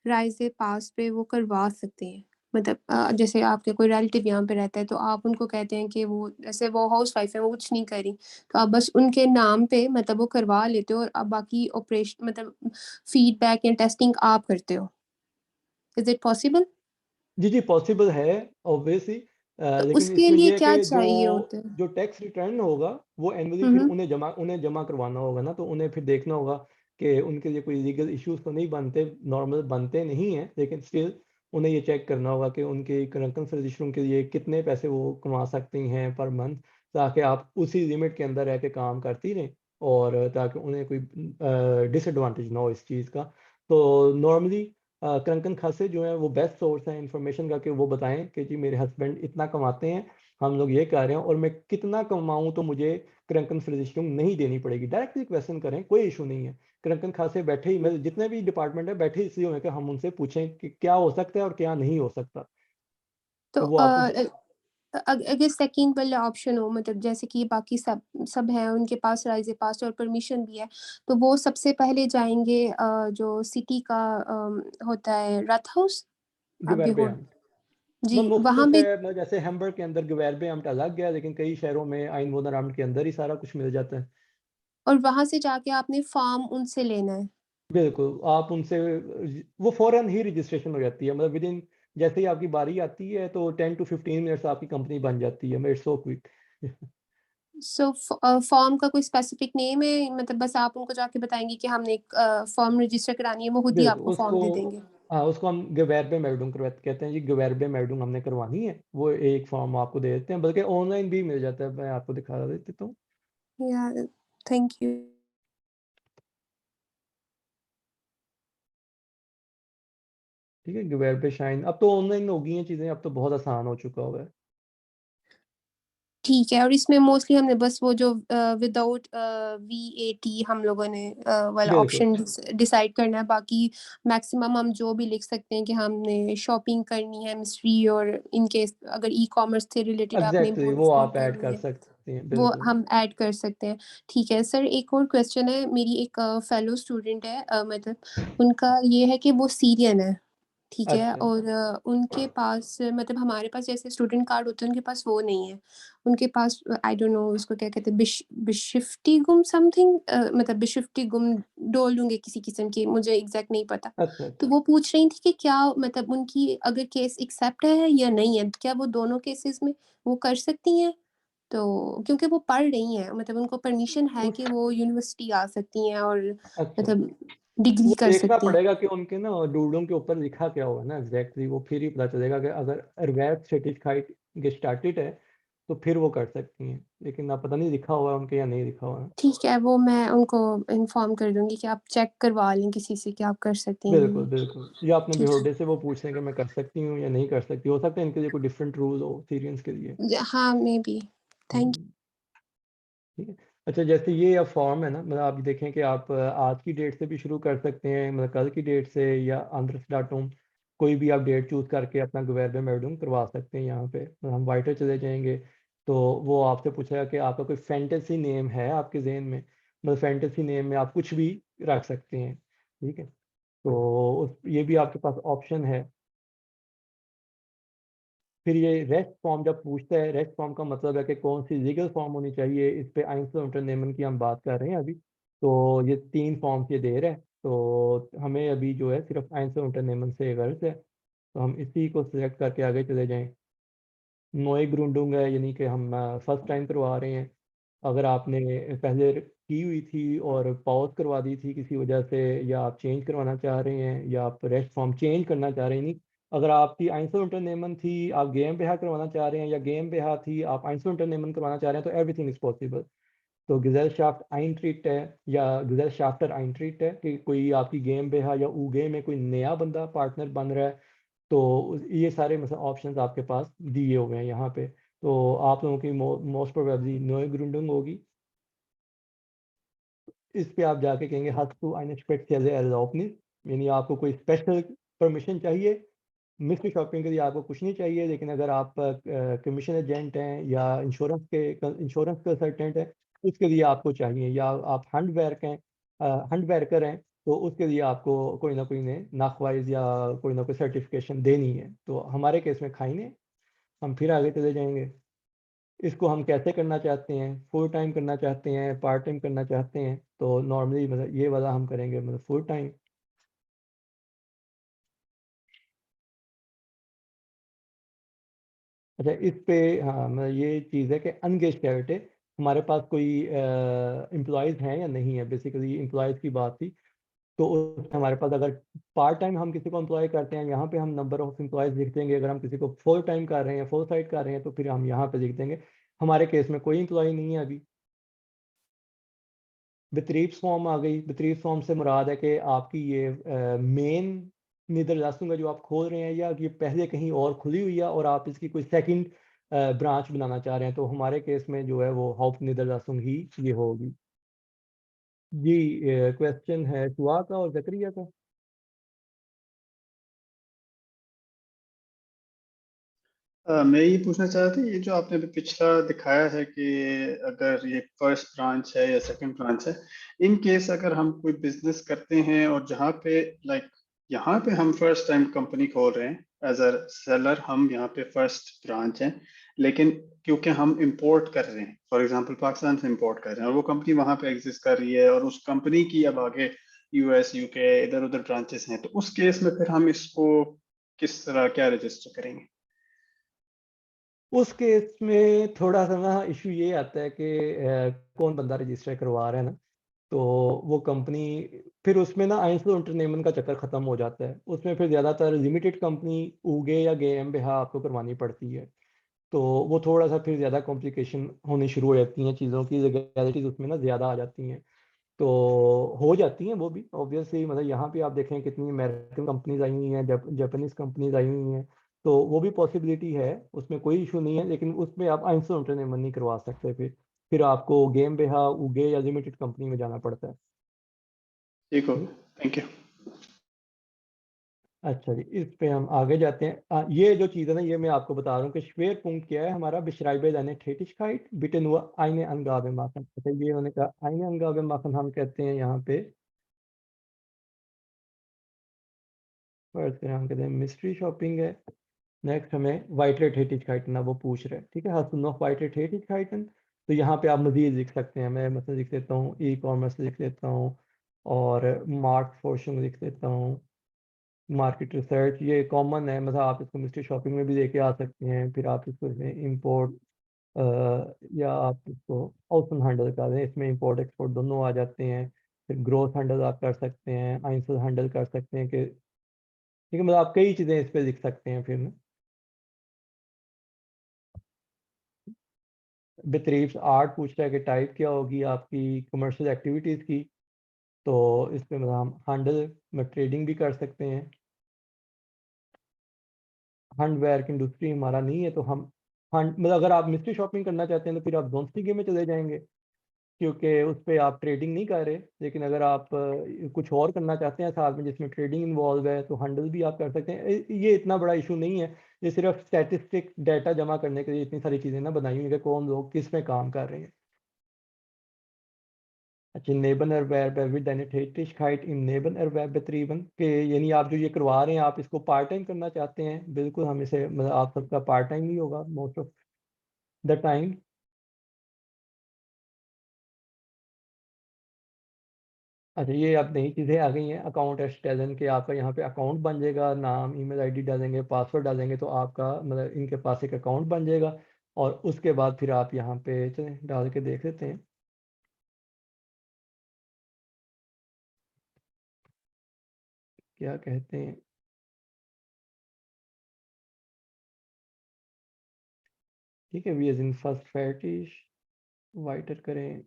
राय से पास पे वो करवा सकते हैं। मतलब जैसे आपके कोई रिलेटिव यहाँ पे रहता है तो आप उनको कहते हैं कि वो जैसे वो हाउसवाइफ़ है, वो कुछ नहीं कर रही, तो आप बस उनके नाम पे मतलब वो करवा लेते हो और अब बाकी मतलब फीडबैक या टेस्टिंग आप करते हो। Is it possible? जी, जी, पॉसिबल है ऑब्वियसली, तो लेकिन उसके इसमें लिए ये है क्या कि जो चाहिए होता है? जो टैक्स रिटर्न होगा, वो एनुअली हुँ, फिर हुँ। उन्हें जमा करवाना होगा ना, तो उन्हें फिर देखना होगा कि उनके लिए कोई लीगल इश्यूज़ तो नहीं बनते, नॉर्मल बनते नहीं हैं, लेकिन स्टिल उन्हें ये चेक करना होगा कि उनके इनकम रजिस्ट्रेशन के लिए कितने पैसे वो कमा सकती हैं पर मंथ, ताकि आप उसी लिमिट के अंदर रह के काम करती रहें और ताकि उन्हें कोई डिसएडवांटेज ना हो इस चीज़ का। तो नॉर्मली क्रंकन खासे जो है वो बेस्ट सोर्स है इन्फॉर्मेशन का कि वो बताएँ कि जी मेरे हस्बैंड इतना कमाते हैं, हम लोग ये कह रहे हैं और मैं कितना कमाऊँ तो मुझे क्रंकन रजिस्ट्रिंग नहीं देनी पड़ेगी। डायरेक्टली क्वेश्चन करें, कोई इश्यू नहीं है। क्रंकन खासे बैठे ही मतलब जितने भी डिपार्टमेंट है बैठे इसलिए हुए हैं कि हम उनसे पूछें कि क्या हो सकता है और क्या नहीं हो सकता। तो तो वो आपको अगर सेकंड वाला ऑप्शन हो मतलब जैसे कि बाकी सब सब हैं उनके पास राइज़ पास और परमिशन भी है, तो वो सबसे पहले जाएँगे जो सिटी का होता है रथ हाउस अभी गवर्नमेंट हो एम्ट जी, वहाँ मुख्तलिफ पे है, मतलब जैसे हैम्बर्ग के अंदर गवर्नमेंट एम्ट अलग है, लेकिन कई शहरों में आइन-वो-नारामट के अंदर ही सारा कुछ मिल जाता है। और वहाँ से जाके आपने फॉर्म उनसे लेना है। बिल्कुल, आप उनसे वो फ़ौरन ही रजिस्ट्रेशन हो जाती है, मतलब विदिन जैसे ही आपकी बारी आती है तो 10 टू 15 मिनट्स आपकी कंपनी बन जाती है, इट्स सो क्विक। फॉर्म का कोई स्पेसिफिक नेम है मतलब बस आप उनको जाके बताएँगे कि हमने एक फॉर्म रजिस्टर करानी है, वो खुद ही बिल्कुल, आपको फॉर्म उसको दे देंगे। हाँ, उसको हम Gewerbemeldung करवाते कहते हैं जी, Gewerbemeldung हमने करवानी है, वो एक फ़ॉर्म आपको दे देते हैं, बल्कि ऑनलाइन भी मिल जाता है, मैं आपको दिखा देता हूँ। या थैंक यू। ठीक है, Gewerbeschein अब तो ऑनलाइन हो गई हैं चीज़ें, अब तो बहुत आसान हो चुका हुआ है। ठीक है और इसमें मोस्टली हमने बस वो जो विदाउट वीएटी हम लोगों ने वाला बिल्कुल, ऑप्शन डिसाइड करना है, बाकी मैक्सिमम हम जो भी लिख सकते हैं कि हमने शॉपिंग करनी है मिस्ट्री और इन केस अगर ई-कॉमर्स से रिलेटेड आपने एग्ज़ैक्टली इम्पोर्ट वो एक्सपोर्ट आप ऐड करनी कर है, सकते हैं, वो बिल्कुल। हम ऐड कर सकते हैं। ठीक है सर एक और क्वेश्चन है मेरी एक फेलो स्टूडेंट है मतलब उनका ये है कि वो सीरियन है। ठीक है अच्छा, और उनके पास मतलब हमारे पास जैसे स्टूडेंट कार्ड होते हैं उनके पास वो नहीं है। उनके पास आई डोंट नो उसको क्या कहते हैं बिशिफ्टुगुम समथिंग मतलब बिशिफ्टुगुम डोल दूँगे किसी किस्म की मुझे एग्ज़ैक्ट नहीं पता। अच्छा, तो अच्छा। वो पूछ रही थी कि क्या मतलब उनकी अगर केस एक्सेप्ट है या नहीं है? क्या वो दोनों केसेस में वो कर सकती हैं? तो क्योंकि वो पढ़ रही हैं, मतलब उनको परमिशन है उस कि वो यूनिवर्सिटी आ सकती हैं और अच्छा, मतलब डिग्री वो कर देखना सकती हैं। पड़ेगा कि उनके ना डूडों के ऊपर लिखा क्या हुआ है ना एग्जैक्टली, वो फिर ही पता चलेगा कि अगर अरवैब सर्टिफाइड गेस्टाटेड है तो फिर वो कर सकती हैं, लेकिन अब पता नहीं लिखा हुआ है उनके या नहीं लिखा हुआ है। ठीक है, वो मैं उनको इन्फॉर्म कर दूँगी कि आप चेक करवा लें किसी से कि आप कर सकती हैं या बिल्कुल नहीं। बिल्कुल, या अपने ठीक है। बिहोर्डे से वो पूछ लें कि मैं कर सकती हूँ या नहीं कर सकती, हो सकता है इनके लिए कोई डिफरेंट रूल हो सीरियंस के लिए। हाँ, मेबी। थैंक हम्म, ठीक है। अच्छा, जैसे ये अब फॉर्म है ना, मतलब आप देखें कि आप आज की डेट से भी शुरू कर सकते हैं, मतलब कल की डेट से, या आंध्र डाटूम कोई भी आप डेट चूज करके अपना गवर्नर मेडूम करवा सकते हैं। यहाँ पे मतलब हम वाइटर चले जाएंगे तो वो आपसे पूछेगा कि आपका कोई फैंटेसी नेम है आपके जहन में, मतलब फैंटेसी नेम में आप कुछ भी रख सकते हैं, ठीक है। तो ये भी आपके पास ऑप्शन है। फिर ये रेस्ट फॉर्म जब पूछता है, रेस्ट फॉर्म का मतलब है कि कौन सी लीगल फॉर्म होनी चाहिए, इस पे आइंस्टाइन इंटरनेमन की हम बात कर रहे हैं अभी। तो ये 3 फॉर्म्स ये दे रहा है, तो हमें अभी जो है सिर्फ आइंस्टाइन इंटरनेमन से गर्ज है, तो हम इसी को सिलेक्ट करके आगे चले जाएं। नोए ग्रूंडुंग है, यानी कि हम फर्स्ट टाइम करवा रहे हैं। अगर आपने पहले की हुई थी और पॉज करवा दी थी किसी वजह से, या आप चेंज करवाना चाह रहे हैं, या आप रेस्ट फॉर्म चेंज करना चाह रहे हैं, नहीं, अगर आपकी आइंसो इंटरनेमन थी आप गेम बेहा करवाना चाह रहे हैं, या गेम बेहा थी आप आइंसो इंटरनेमन करवाना चाह रहे हैं, तो एवरीथिंग इज पॉसिबल। तो गिजेलशाफ्ट आइनट्रीट है या गिजेलशाफ्टर आइनट्रीट है कि कोई आपकी गेम बेहा या ऊगे में कोई नया बंदा पार्टनर बन रहा है, तो ये सारे मतलब ऑप्शंस आपके पास दिए हुए हैं यहाँ पे। तो आप लोगों की मोस्ट प्रोबेबली नोए ग्रुंडुंग होगी। इस पे आप जाके कहेंगे hast du eine spezielle Erlaubnis, यानी आपको कोई स्पेशल परमिशन चाहिए। मिस्ट्री शॉपिंग के लिए आपको कुछ नहीं चाहिए, लेकिन अगर आप कमीशन एजेंट हैं या इंश्योरेंस कंसल्टेंट हैं उसके लिए आपको चाहिए, या आप हंड वर्क हैं, हंड वर्कर हैं, तो उसके लिए आपको कोई ना कोई ने नाखवाइज या कोई ना कोई सर्टिफिकेशन देनी है। तो हमारे केस में खाई ने, हम फिर आगे चले जाएंगे। इसको हम कैसे करना चाहते हैं, फुल टाइम करना चाहते हैं, पार्ट टाइम करना चाहते हैं, तो नॉर्मली मतलब ये वाला हम करेंगे मतलब फुल टाइम। अच्छा, इस पे हाँ मतलब ये चीज़ है कि अनगेज्ड कैविटे हमारे पास कोई एम्प्लॉयज़ हैं या नहीं है, बेसिकली एम्प्लॉयज़ की बात थी। तो हमारे पास अगर पार्ट टाइम हम किसी को एम्प्लॉय करते हैं, यहाँ पे हम नंबर ऑफ एम्प्लॉयज़ लिख देंगे। अगर हम किसी को फुल टाइम कर रहे हैं, फुल साइड कर रहे हैं, तो फिर हम यहाँ पे लिख देंगे। हमारे केस में कोई एम्प्लॉय नहीं है अभी। बितरीफ फॉर्म आ गई। बितरीफ फॉर्म से मुराद है कि आपकी ये मेन नीदरलासुंग है जो आप खोल रहे हैं, या ये पहले कहीं और खुली हुई है और आप इसकी कोई सेकंड ब्रांच बनाना चाह रहे हैं, तो हमारे केस में जो है वो हाउप नीदरलासुंग ही ये होगी। जी, क्वेश्चन है शुआ का और जकरिया का। मैं ये पूछना चाह रहा था, ये जो आपने अभी पिछला दिखाया है कि अगर ये फर्स्ट ब्रांच है या सेकंड ब्रांच है, इन केस अगर हम कोई बिजनेस करते हैं और जहाँ पे लाइक यहाँ पे हम फर्स्ट टाइम कंपनी खोल रहे हैं एज अ सेलर, हम यहाँ पे फर्स्ट ब्रांच हैं, लेकिन क्योंकि हम इंपोर्ट कर रहे हैं, फॉर एग्जांपल पाकिस्तान से इंपोर्ट कर रहे हैं और वो कंपनी वहाँ पे एग्जिस्ट कर रही है और उस कंपनी की अब आगे यूएस यूके इधर उधर ब्रांचेस हैं, तो उस केस में फिर हम इसको किस तरह क्या रजिस्टर करेंगे? उस केस में थोड़ा सा ना इशू ये आता है कि कौन बंदा रजिस्टर करवा रहा है ना, तो वो कंपनी फिर उसमें ना आइंसलो इंटरनेमन का चक्कर ख़त्म हो जाता है। उसमें फिर ज़्यादातर लिमिटेड कंपनी ऊगे या गेम बेहा आपको करवानी पड़ती है, तो वो थोड़ा सा फिर ज़्यादा कॉम्प्लिकेशन होनी शुरू हो जाती हैं, चीज़ों की लीगैलिटीज़ उसमें ना ज़्यादा आ जाती हैं। तो हो जाती हैं वो भी ऑब्वियसली, मतलब यहाँ पे आप देखें कितनी अमेरिकन कंपनीज आई हुई हैं, जापानीज कंपनीज आई हुई हैं, तो वो भी पॉसिबिलिटी है, उसमें कोई इशू नहीं है। लेकिन उसमें आप आइंसो इंटरनेमन नहीं करवा सकते, फिर आपको गेम बेहा उगे या लिमिटेड कंपनी में जाना पड़ता है। ठीक हो, ठीक। Thank you. अच्छा जी, इस पे हम आगे जाते हैं। ये जो चीज़ है ना, ये मैं आपको बता रहा हूँ कि श्वेर पुंक्ट क्या है हमारा। बिश्राइबे जाने ठेटिशकाइट बिटन हुआ आईने अनगावे माखन। अच्छा, ये उन्होंने कहा आईने अनगावे माखन हम कहते हैं यहाँ पे, फर्स्ट हम कहते हैं मिस्ट्री शॉपिंग है। नेक्स्ट हमें वाइटलेट हेटिचकाइटन वो पूछ रहे हैं, ठीक है, हाउ नो वाइटलेट हेटिचकाइटन। तो यहाँ पे आप मजीद लिख सकते हैं, मैं मतलब लिख लेता हूँ ई कॉमर्स लिख लेता हूँ, और मार्क फोर्शिंग लिख लेता हूँ। मार्केट रिसर्च ये कॉमन है, मतलब आप इसको मिस्ट्री शॉपिंग में भी लेके आ सकते हैं, फिर आप इसको इम्पोर्ट या आप इसको आउटपुट हैंडल कर दें, इसमें इंपोर्ट एक्सपोर्ट दोनों आ जाते हैं। फिर ग्रोथ हैंडल आप कर सकते हैं, आइंसल हैंडल कर सकते हैं कि ठीक है, मतलब आप कई चीज़ें इस पे लिख सकते हैं। फिर बितरीफ आर्ट पूछ रहा है कि टाइप क्या होगी आपकी कमर्शियल एक्टिविटीज़ की, तो इस पे मतलब हम हैंडल में ट्रेडिंग भी कर सकते हैं। हैंडवेयर की इंडस्ट्री हमारा नहीं है, तो हम मतलब अगर आप मिस्ट्री शॉपिंग करना चाहते हैं तो फिर आप जोनस्टिक में चले जाएंगे, क्योंकि उस पे आप ट्रेडिंग नहीं कर रहे। लेकिन अगर आप कुछ और करना चाहते हैं साथ में जिसमें ट्रेडिंग इन्वॉल्व है, तो हैंडल भी आप कर सकते हैं। ये इतना बड़ा इशू नहीं है, ये सिर्फ स्टैटिस्टिक डाटा जमा करने के लिए इतनी सारी चीज़ें ना बनाई हुई हैं कि कौन लोग किस में काम कर रहे हैं। अच्छा, नेबन erwerb with eine Tätigkeit im Nebenerwerb betrieben के, यानी आप जो ये करवा रहे हैं आप इसको पार्ट टाइम करना चाहते हैं। बिल्कुल, हम इसे मतलब आप सबका पार्ट टाइम ही होगा मोस्ट ऑफ द टाइम। अच्छा, ये अब नई चीज़ें आ गई हैं, अकाउंट एस्टेलन के आपका यहाँ पे अकाउंट बन जाएगा, नाम ईमेल आईडी डालेंगे, पासवर्ड डालेंगे, तो आपका मतलब इनके पास एक अकाउंट बन जाएगा। और उसके बाद फिर आप यहाँ पे चलें डाल के देख लेते हैं क्या कहते हैं। ठीक है, वी एज इन फर्स्ट फैटिश वाइटर करें,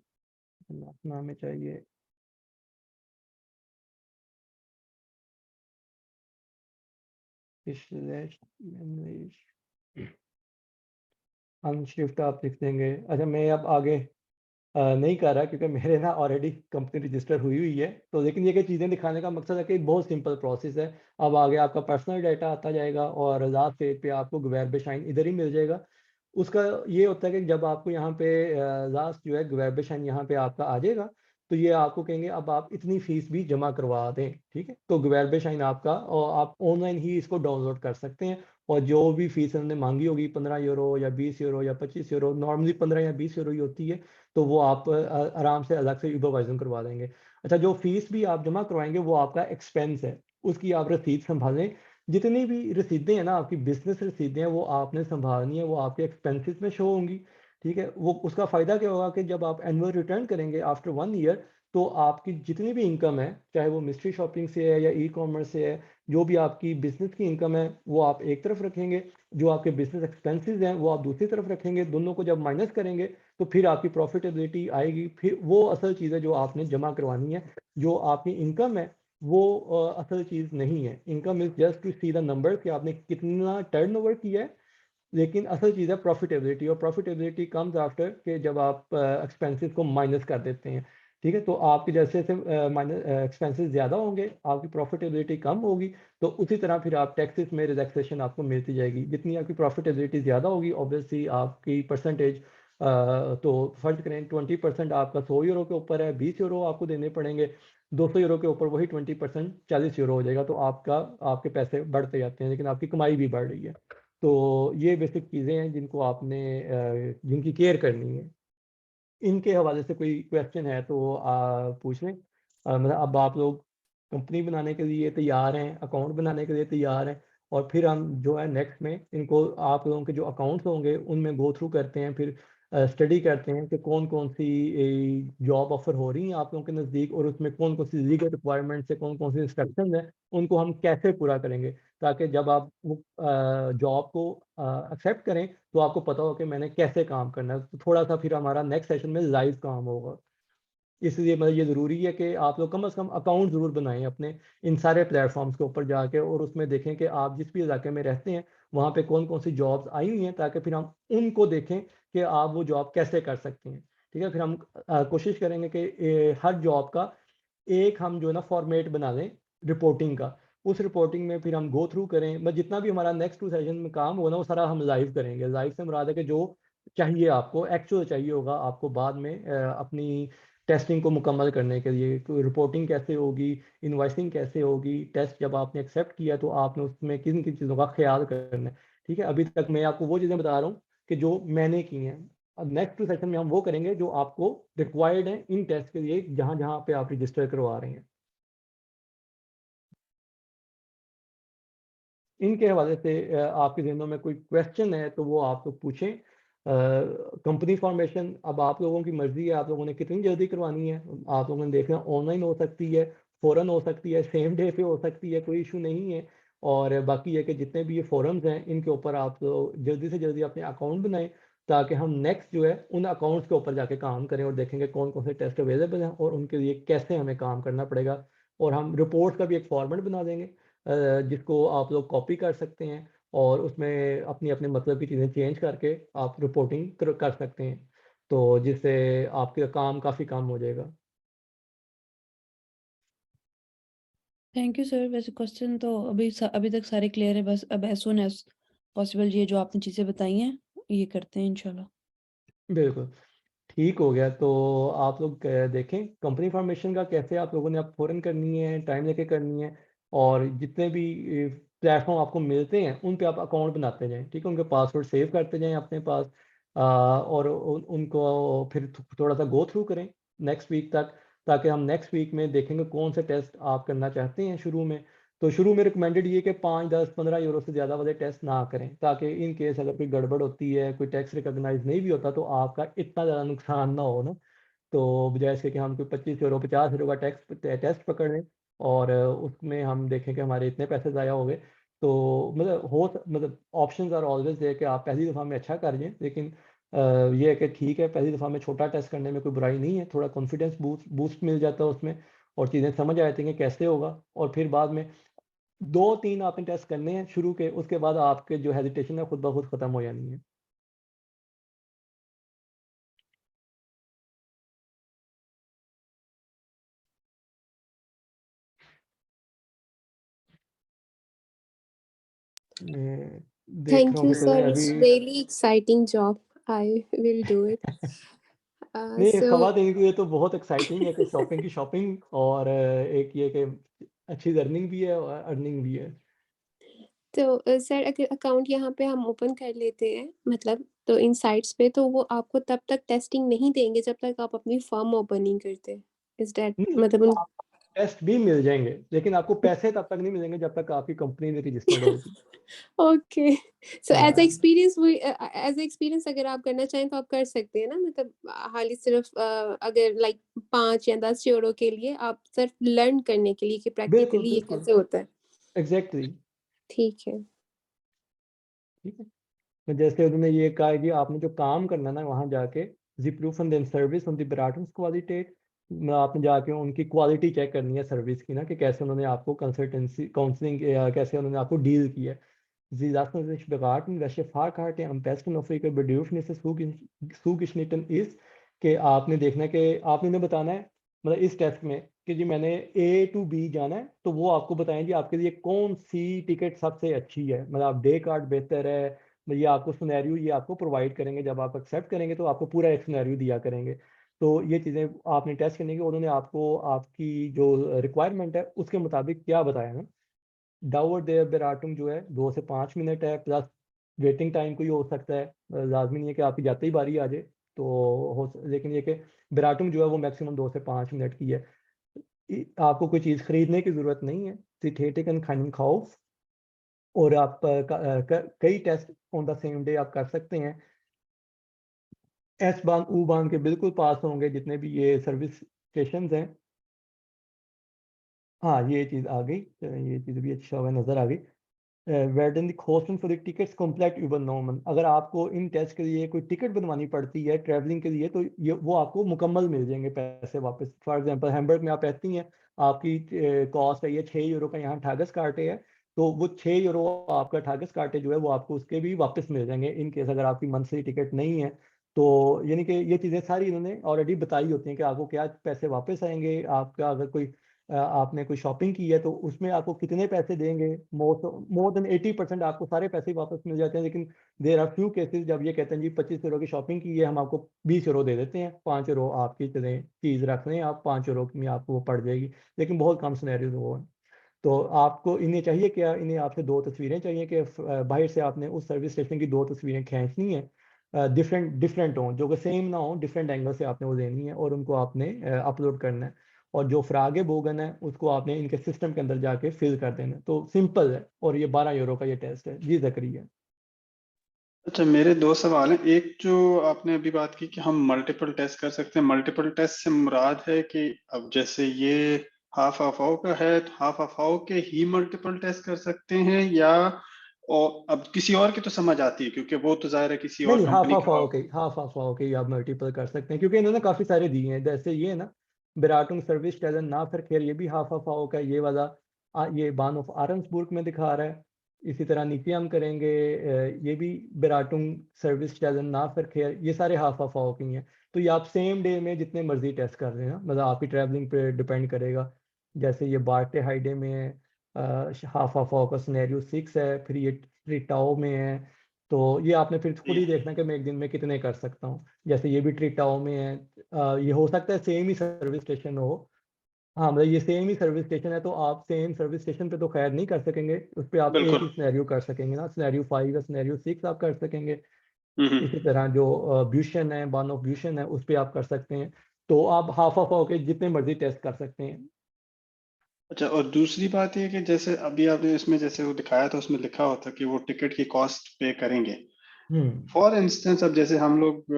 अपना हमें चाहिए अनशिफ्ट आप लिख देंगे। अच्छा, मैं अब आगे नहीं कर रहा क्योंकि मेरे ना ऑलरेडी कंपनी रजिस्टर हुई हुई है, तो लेकिन ये कि चीज़ें दिखाने का मकसद है कि बहुत सिंपल प्रोसेस है। अब आगे आपका पर्सनल डाटा आता जाएगा और लास्ट पेज पे आपको गवर्ब शाइन इधर ही मिल जाएगा। उसका ये होता है कि जब आपको यहाँ पे लास्ट जो है गवर्ब शाइन यहाँ पे आपका आ जाएगा, तो ये आपको कहेंगे अब आप इतनी फीस भी जमा करवा दें। ठीक है, तो गवर्ब शाइन आपका, और आप ऑनलाइन ही इसको डाउनलोड कर सकते हैं। और जो भी फीस उन्होंने मांगी होगी 15 यूरो या 20 यूरो या 25 यूरो, नॉर्मली 15 या 20 यूरो ही होती है, तो वो आप आराम से अलग से यूबरवाइजन करवा देंगे। अच्छा, जो फीस भी आप जमा करवाएंगे वो आपका एक्सपेंस है, उसकी आप रसीद संभालें। जितनी भी रसीदें हैं ना आपकी बिजनेस रसीदें हैं, वो आपने संभालनी है, वो आपके एक्सपेंसेस में शो होंगी। ठीक है, वो उसका फ़ायदा क्या होगा कि जब आप एनुअल रिटर्न करेंगे आफ्टर 1 ईयर, तो आपकी जितनी भी इनकम है, चाहे वो मिस्ट्री शॉपिंग से है या ई कॉमर्स से है, जो भी आपकी बिजनेस की इनकम है वो आप एक तरफ रखेंगे, जो आपके बिजनेस एक्सपेंसेस हैं वो आप दूसरी तरफ रखेंगे। दोनों को जब माइनस करेंगे तो फिर आपकी प्रॉफिटेबिलिटी आएगी। फिर वो असल चीज़ है जो आपने जमा करवानी है। जो आपकी इनकम है वो असल चीज़ नहीं है। Income is just to see the number कि आपने कितना टर्नओवर किया है, लेकिन असल चीज़ है प्रॉफिटेबिलिटी। और प्रॉफिटेबिलिटी कम्स आफ्टर कि जब आप एक्सपेंसेस को माइनस कर देते हैं। ठीक है, तो आपके जैसे जैसे माइनस एक्सपेंसेस ज़्यादा होंगे आपकी प्रॉफिटेबिलिटी कम होगी, तो उसी तरह फिर आप टैक्सेस में रिलैक्सेशन आपको मिलती जाएगी। जितनी आपकी प्रॉफिटेबिलिटी ज़्यादा होगी ऑब्वियसली आपकी परसेंटेज, तो फर्ज करें 20% आपका 100 यूरो के ऊपर है, 20 यूरो आपको देने पड़ेंगे। 200 यूरो के ऊपर वही 20% 40 यूरो हो जाएगा, तो आपका आपके पैसे बढ़ते जाते हैं लेकिन आपकी कमाई भी बढ़ रही है। तो ये बेसिक चीज़ें हैं जिनको आपने जिनकी केयर करनी है। इनके हवाले से कोई क्वेश्चन है तो पूछ लें। मतलब अब आप लोग कंपनी बनाने के लिए तैयार हैं, अकाउंट बनाने के लिए तैयार हैं, और फिर हम जो है नेक्स्ट में इनको आप लोगों के जो अकाउंट्स होंगे उनमें गो थ्रू करते हैं, फिर स्टडी करते हैं कि कौन कौन सी जॉब ऑफर हो रही हैं आप लोगों के नज़दीक, और उसमें कौन कौन सी लीगल रिक्वायरमेंट्स है, कौन कौन सी इंस्ट्रक्शंस हैं, उनको हम कैसे पूरा करेंगे, ताकि जब आप वो जॉब को एक्सेप्ट करें तो आपको पता हो कि मैंने कैसे काम करना है। तो थोड़ा सा फिर हमारा नेक्स्ट सेशन में लाइव काम होगा। इसलिए मतलब ये ज़रूरी है कि आप लोग कम से कम अकाउंट ज़रूर बनाएं अपने इन सारे प्लेटफॉर्म्स के ऊपर जाके, और उसमें देखें कि आप जिस भी इलाके में रहते हैं वहाँ पे कौन कौन सी जॉब्स आई हुई हैं, ताकि फिर हम उनको देखें कि आप वो जॉब कैसे कर सकते हैं। ठीक है, फिर हम कोशिश करेंगे कि हर जॉब का एक हम जो है ना फॉर्मेट बना लें रिपोर्टिंग का। उस रिपोर्टिंग में फिर हम गो थ्रू करें, मतलब जितना भी हमारा नेक्स्ट 2 सेशन में काम होगा ना वो सारा हम लाइव करेंगे। लाइव से मुराद है कि जो चाहिए आपको एक्चुअल चाहिए होगा आपको बाद में अपनी टेस्टिंग को मुकम्मल करने के लिए, रिपोर्टिंग कैसे होगी, इनवाइसिंग कैसे होगी, टेस्ट जब आपने एक्सेप्ट किया तो आपने उसमें किन किन चीज़ों का ख्याल करना है। ठीक है, अभी तक मैं आपको वो चीज़ें बता रहा हूँ कि जो मैंने की हैं। अब नेक्स्ट 2 सेशन में हम वो करेंगे जो आपको रिक्वायर्ड है इन टेस्ट के लिए, जहाँ जहाँ पे आप रजिस्टर करवा रहे हैं। इनके हवाले से आपके ज़हनों में कोई क्वेश्चन है तो वो आप लोग पूछें। कंपनी फॉर्मेशन अब आप लोगों की मर्जी है, आप लोगों ने कितनी जल्दी करवानी है। आप लोगों ने देखना ऑनलाइन हो सकती है, फ़ौरन हो सकती है, सेम डे पे हो सकती है, कोई इशू नहीं है। और बाकी है कि जितने भी ये फोरम्स हैं इनके ऊपर आप लोग जल्दी से जल्दी अपने अकाउंट बनाएं, ताकि हम नेक्स्ट जो है उन अकाउंट्स के ऊपर जाके काम करें और देखेंगे कौन कौन से टेस्ट अवेलेबल हैं और उनके लिए कैसे हमें काम करना पड़ेगा। और हम रिपोर्ट का भी एक फॉर्मेट बना देंगे जिसको आप लोग कॉपी कर सकते हैं और उसमें अपनी अपने मतलब की चीज़ें चेंज करके आप रिपोर्टिंग कर सकते हैं, तो जिससे आपका काम काफ़ी कम हो जाएगा। Thank you sir. वैसे क्वेश्चन तो अभी तक सारे क्लियर है, बस अब एज सून एज पॉसिबल ये जो आपने चीज़ें बताई हैं ये करते हैं इंशाल्लाह। बिल्कुल ठीक हो गया। तो आप लोग देखें कंपनी फॉर्मेशन का कैसे आप लोगों ने आप फ़ौरन करनी है, टाइम लेके करनी है, और जितने भी प्लेटफॉर्म आपको मिलते हैं उन पे आप अकाउंट बनाते जाएं, ठीक है, उनके पासवर्ड सेव करते जाएं अपने पास। और उनको फिर थोड़ा सा गो थ्रू करें नेक्स्ट वीक तक, ताकि हम नेक्स्ट वीक में देखेंगे कौन से टेस्ट आप करना चाहते हैं शुरू में। तो शुरू में रिकमेंडेड ये कि 5, 10, 15 यूरो से ज़्यादा वाले टेस्ट ना करें, ताकि इन केस अगर कोई गड़बड़ होती है, कोई टैक्स रिकॉग्नाइज नहीं भी होता, तो आपका इतना ज़्यादा नुकसान ना हो ना। तो बजाय इसके कि हम कोई 25 यूरो 50 यूरो का टेस्ट पकड़ लें और उसमें हम देखें कि हमारे इतने पैसे ज़ाया हो गए। तो मतलब ऑप्शंस आर ऑलवेज है कि आप पहली दफ़ा में अच्छा कर लें, लेकिन ये है कि ठीक है पहली दफ़ा में छोटा टेस्ट करने में कोई बुराई नहीं है, थोड़ा कॉन्फिडेंस बूस्ट मिल जाता है उसमें और चीज़ें समझ आ जाती हैं कि कैसे होगा। और फिर बाद में 2-3 आपने टेस्ट करने हैं शुरू के, उसके बाद आपके जो हेजिटेशन है खुद ब खुद खत्म हो जानी है। मैं देख रहा Thank हूँ you, कि चलें sir. अभी It's really exciting job. I will do it. नहीं, So, खवातीन के लिए तो बहुत एक्साइटिंग है कि शॉपिंग की शॉपिंग, और एक ये कि अच्छी अर्निंग भी है और अर्निंग भी है। सर अगर अकाउंट यहाँ पे हम ओपन कर लेते हैं मतलब तो इन साइट्स पे तो वो आपको तब तक टेस्टिंग नहीं देंगे जब तक आप अपनी फर्म ओपन नहीं करते। इज़ दैट नहीं, मतलब उन आपको टेस्ट भी मिल जाएंगे, लेकिन आपको पैसे तब तक नहीं मिलेंगे जब तक आपकी कंपनी नहीं रजिस्टर्ड होगी। ओके सो एज हाँ एक्सपीरियंस वो एज एक्सपीरियंस अगर आप करना चाहें तो आप कर सकते हैं ना मतलब हाल ही सिर्फ अगर लाइक 5 या 10 यूरो के लिए आप सिर्फ लर्न करने के लिए कि बिल्कुल प्रैक्टिकली ये बिल्कुल कैसे होता है। एग्जैक्टली। ठीक है। ठीक है, तो जैसे उन्होंने ये कहा है कि आपने जो काम करना ना वहाँ जाके जी proof on the service on the बेराटम्स क्वालिटी, आपने जाके उनकी क्वालिटी चेक करनी है सर्विस की ना, कि कैसे उन्होंने आपको कंसल्टेंसी काउंसलिंग कैसे उन्होंने आपको डील किया है। Sie lassen sich beraten, welche Fahrkarte am besten auf Ihre Bedürfnisse zugeschnitten ist, कि आपने देखना है कि आपने उन्हें बताना है मतलब इस टेस्ट में कि जी मैंने ए टू बी जाना है, तो वो आपको बताएं जी आपके लिए कौन सी टिकट सबसे अच्छी है, मतलब आप डे कार्ड बेहतर है। ये आपको सिनेरियो ये आपको प्रोवाइड करेंगे, जब आप एक्सेप्ट करेंगे तो आपको पूरा एक सिनेरियो दिया करेंगे। तो ये चीज़ें आपने टेस्ट करने की, उन्होंने आपको आपकी जो रिक्वायरमेंट है उसके मुताबिक क्या बताया है। डाउर देयर बेराटुम जो है 2 से 5 मिनट है, प्लस वेटिंग टाइम कोई हो सकता है, लाजमी नहीं है कि आपकी जाते ही बारी आ जाए। तो लेकिन ये कि बेराटुम जो है वो मैक्सिमम 2 से 5 मिनट की है। आपको कोई चीज़ खरीदने की ज़रूरत नहीं है, सिथेटिक खान खाओ, और आप कई test on the same day आप कर सकते हैं। एस बान ऊ बान के बिल्कुल पास होंगे जितने भी ये सर्विस स्टेशन हैं। हाँ ये चीज़ आ गई, ये चीज़ भी अच्छा हुआ नज़र आ गई। werden die Kosten für die Tickets komplett übernommen। अगर आपको इन टेस्ट के लिए कोई टिकट बनवानी पड़ती है ट्रैवलिंग के लिए, तो ये वो आपको मुकम्मल मिल जाएंगे पैसे वापस। फॉर एग्जांपल हैम्बर्ग में आप रहती हैं, आपकी कॉस्ट है ये 6 यूरो का, यहाँ ठागस काटे है, तो वो 6 यूरो आपका ठागस काटे जो है वो आपको उसके भी वापस मिल जाएंगे इन केस अगर आपकी मंथली टिकट नहीं है। तो यानी कि ये चीज़ें सारी इन्होंने ऑलरेडी बताई होती हैं कि आपको क्या पैसे वापस आएंगे, आपका अगर कोई आपने कोई शॉपिंग की है तो उसमें आपको कितने पैसे देंगे। मोर देन 80% आपको सारे पैसे वापस मिल जाते हैं, लेकिन देर आर फ्यू केसेस जब ये कहते हैं जी 25 यूरो की शॉपिंग की है, हम आपको 20 यूरो दे देते हैं, 5 यूरो आपकी चलें चीज़ रख लें, आप 5 यूरो में आपको वो पड़ जाएगी। लेकिन बहुत कम सिनेरियोज वो है। तो आपको इन्हें चाहिए क्या, इन्हें आपसे 2 तस्वीरें चाहिए कि बाहर से आपने उस सर्विस स्टेशन की 2 तस्वीरें खींचनी है, डिफरेंट डिफरेंट हों, जो कि सेम ना हो, डिफरेंट एंगल से आपने वो लेनी है और उनको आपने अपलोड करना है। और जो फ्रागे बोगन है उसको आपने इनके सिस्टम के अंदर जाके फिल कर देना है। तो सिंपल है, और ये 12 यूरो का ये टेस्ट है जी। जकरिया अच्छा, मेरे 2 सवाल हैं। एक जो आपने अभी बात की कि हम मल्टीपल टेस्ट कर सकते हैं। मल्टीपल टेस्ट से मुराद है कि अब जैसे ये हाफ अफाव का है, तो हाफ अफाव के ही मल्टीपल टेस्ट कर सकते हैं, या और अब किसी और की तो समझ आती है क्योंकि वो तो ज़ाहिर है किसी नहीं और नहीं, कंपनी का हो। हाफ ऑफ आओ के आप मल्टीपल कर सकते हैं, क्योंकि इन्होंने काफ़ी सारे दिए हैं। जैसे ये ना बेराटुंग सर्विस स्टेशन ना फिर ये भी हाफ ऑफ आओ का, ये वाला ये बान ऑफ आरंसबुर्ग में दिखा रहा है। इसी तरह नीचे हम करेंगे ये भी बेराटुंग सर्विस स्टेशन ना फिर ये सारे हाफ ऑफ आओ की हैं। तो ये आप सेम डे में जितने मर्जी टेस्ट कर रहे हैं, मतलब आपकी ट्रैवलिंग पे डिपेंड करेगा। जैसे ये बार्टे हाइडे में है, हाफ ऑफ आओ का सिनेरियो 6 है, फिर ये ट्रिटाओ में है। तो ये आपने फिर खुद ही देखना कि मैं एक दिन में कितने कर सकता हूँ। जैसे ये भी ट्रिटाओ में है, ये हो सकता है सेम ही सर्विस स्टेशन हो। हाँ, मतलब ये सेम ही सर्विस स्टेशन है, तो आप सेम सर्विस स्टेशन पे तो खैर नहीं कर सकेंगे, उस पर आप एक बिल्कुल। ही सिनेरियो कर सकेंगे ना, सिनेरियो 5 या सिनेरियो 6 आप कर सकेंगे। हम्म। इसी तरह जो ब्यूशन है, बान ऑफ ब्यूशन है, उस पर आप कर सकते हैं। तो आप हाफ ऑफ होके जितने मर्जी टेस्ट कर सकते हैं। अच्छा, और दूसरी बात ये कि जैसे अभी आपने इसमें जैसे वो दिखाया था, उसमें लिखा होता कि वो टिकट की कॉस्ट पे करेंगे। हम्म फॉर इंस्टेंस अब जैसे हम लोग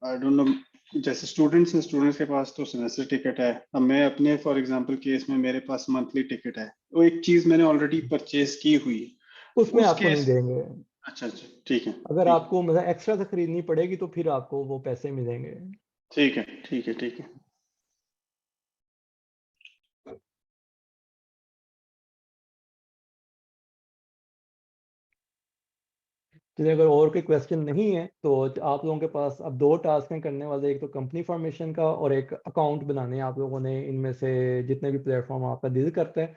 आई डोंट नो, जैसे स्टूडेंट्स हैं, स्टूडेंट्स के पास तो सेमेस्टर टिकट है। अब मैं अपने फॉर एग्जांपल केस में मेरे पास मंथली टिकट है, वो एक चीज मैंने ऑलरेडी परचेज की हुई है, तो उसमें उस आपको नहीं केस। देंगे। अच्छा अच्छा, ठीक है। अगर ठीक आपको मतलब एक्स्ट्रा से खरीदनी पड़ेगी तो फिर आपको वो पैसे मिलेंगे। ठीक है ठीक है ठीक है। चलिए, अगर और कोई क्वेश्चन नहीं है तो आप लोगों के पास अब 2 टास्क हैं करने वाले, एक तो कंपनी फॉर्मेशन का और एक अकाउंट बनाने हैं आप लोगों ने, इनमें से जितने भी प्लेटफॉर्म आपका डील करता है।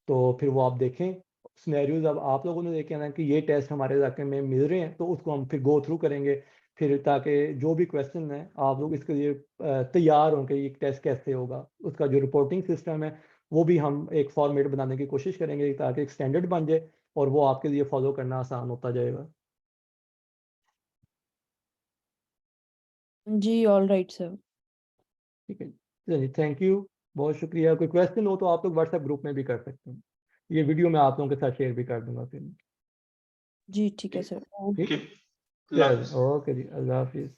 तो फिर वो आप देखें सिनेरियोज, अब आप लोगों ने देखे ना कि ये टेस्ट हमारे इलाके में मिल रहे हैं, तो उसको हम फिर गो थ्रू करेंगे। फिर ताकि जो भी क्वेश्चन है आप लोग इसके लिए तैयार हों कि ये टेस्ट कैसे होगा, उसका जो रिपोर्टिंग सिस्टम है वो भी हम एक फॉर्मेट बनाने की कोशिश करेंगे ताकि एक स्टैंडर्ड बन जाए और वो आपके लिए फॉलो करना आसान होता जाएगा। जी, ऑल राइट सर। ठीक है, चलिए, थैंक यू, बहुत शुक्रिया। कोई क्वेश्चन हो तो आप लोग व्हाट्सएप ग्रुप में भी कर सकते हैं। ये वीडियो मैं आप लोगों के साथ शेयर भी कर दूंगा फिर। जी, ठीक है सर। ठीक, ओके। चलिए, ओके जी, अल्लाह हाफिज़।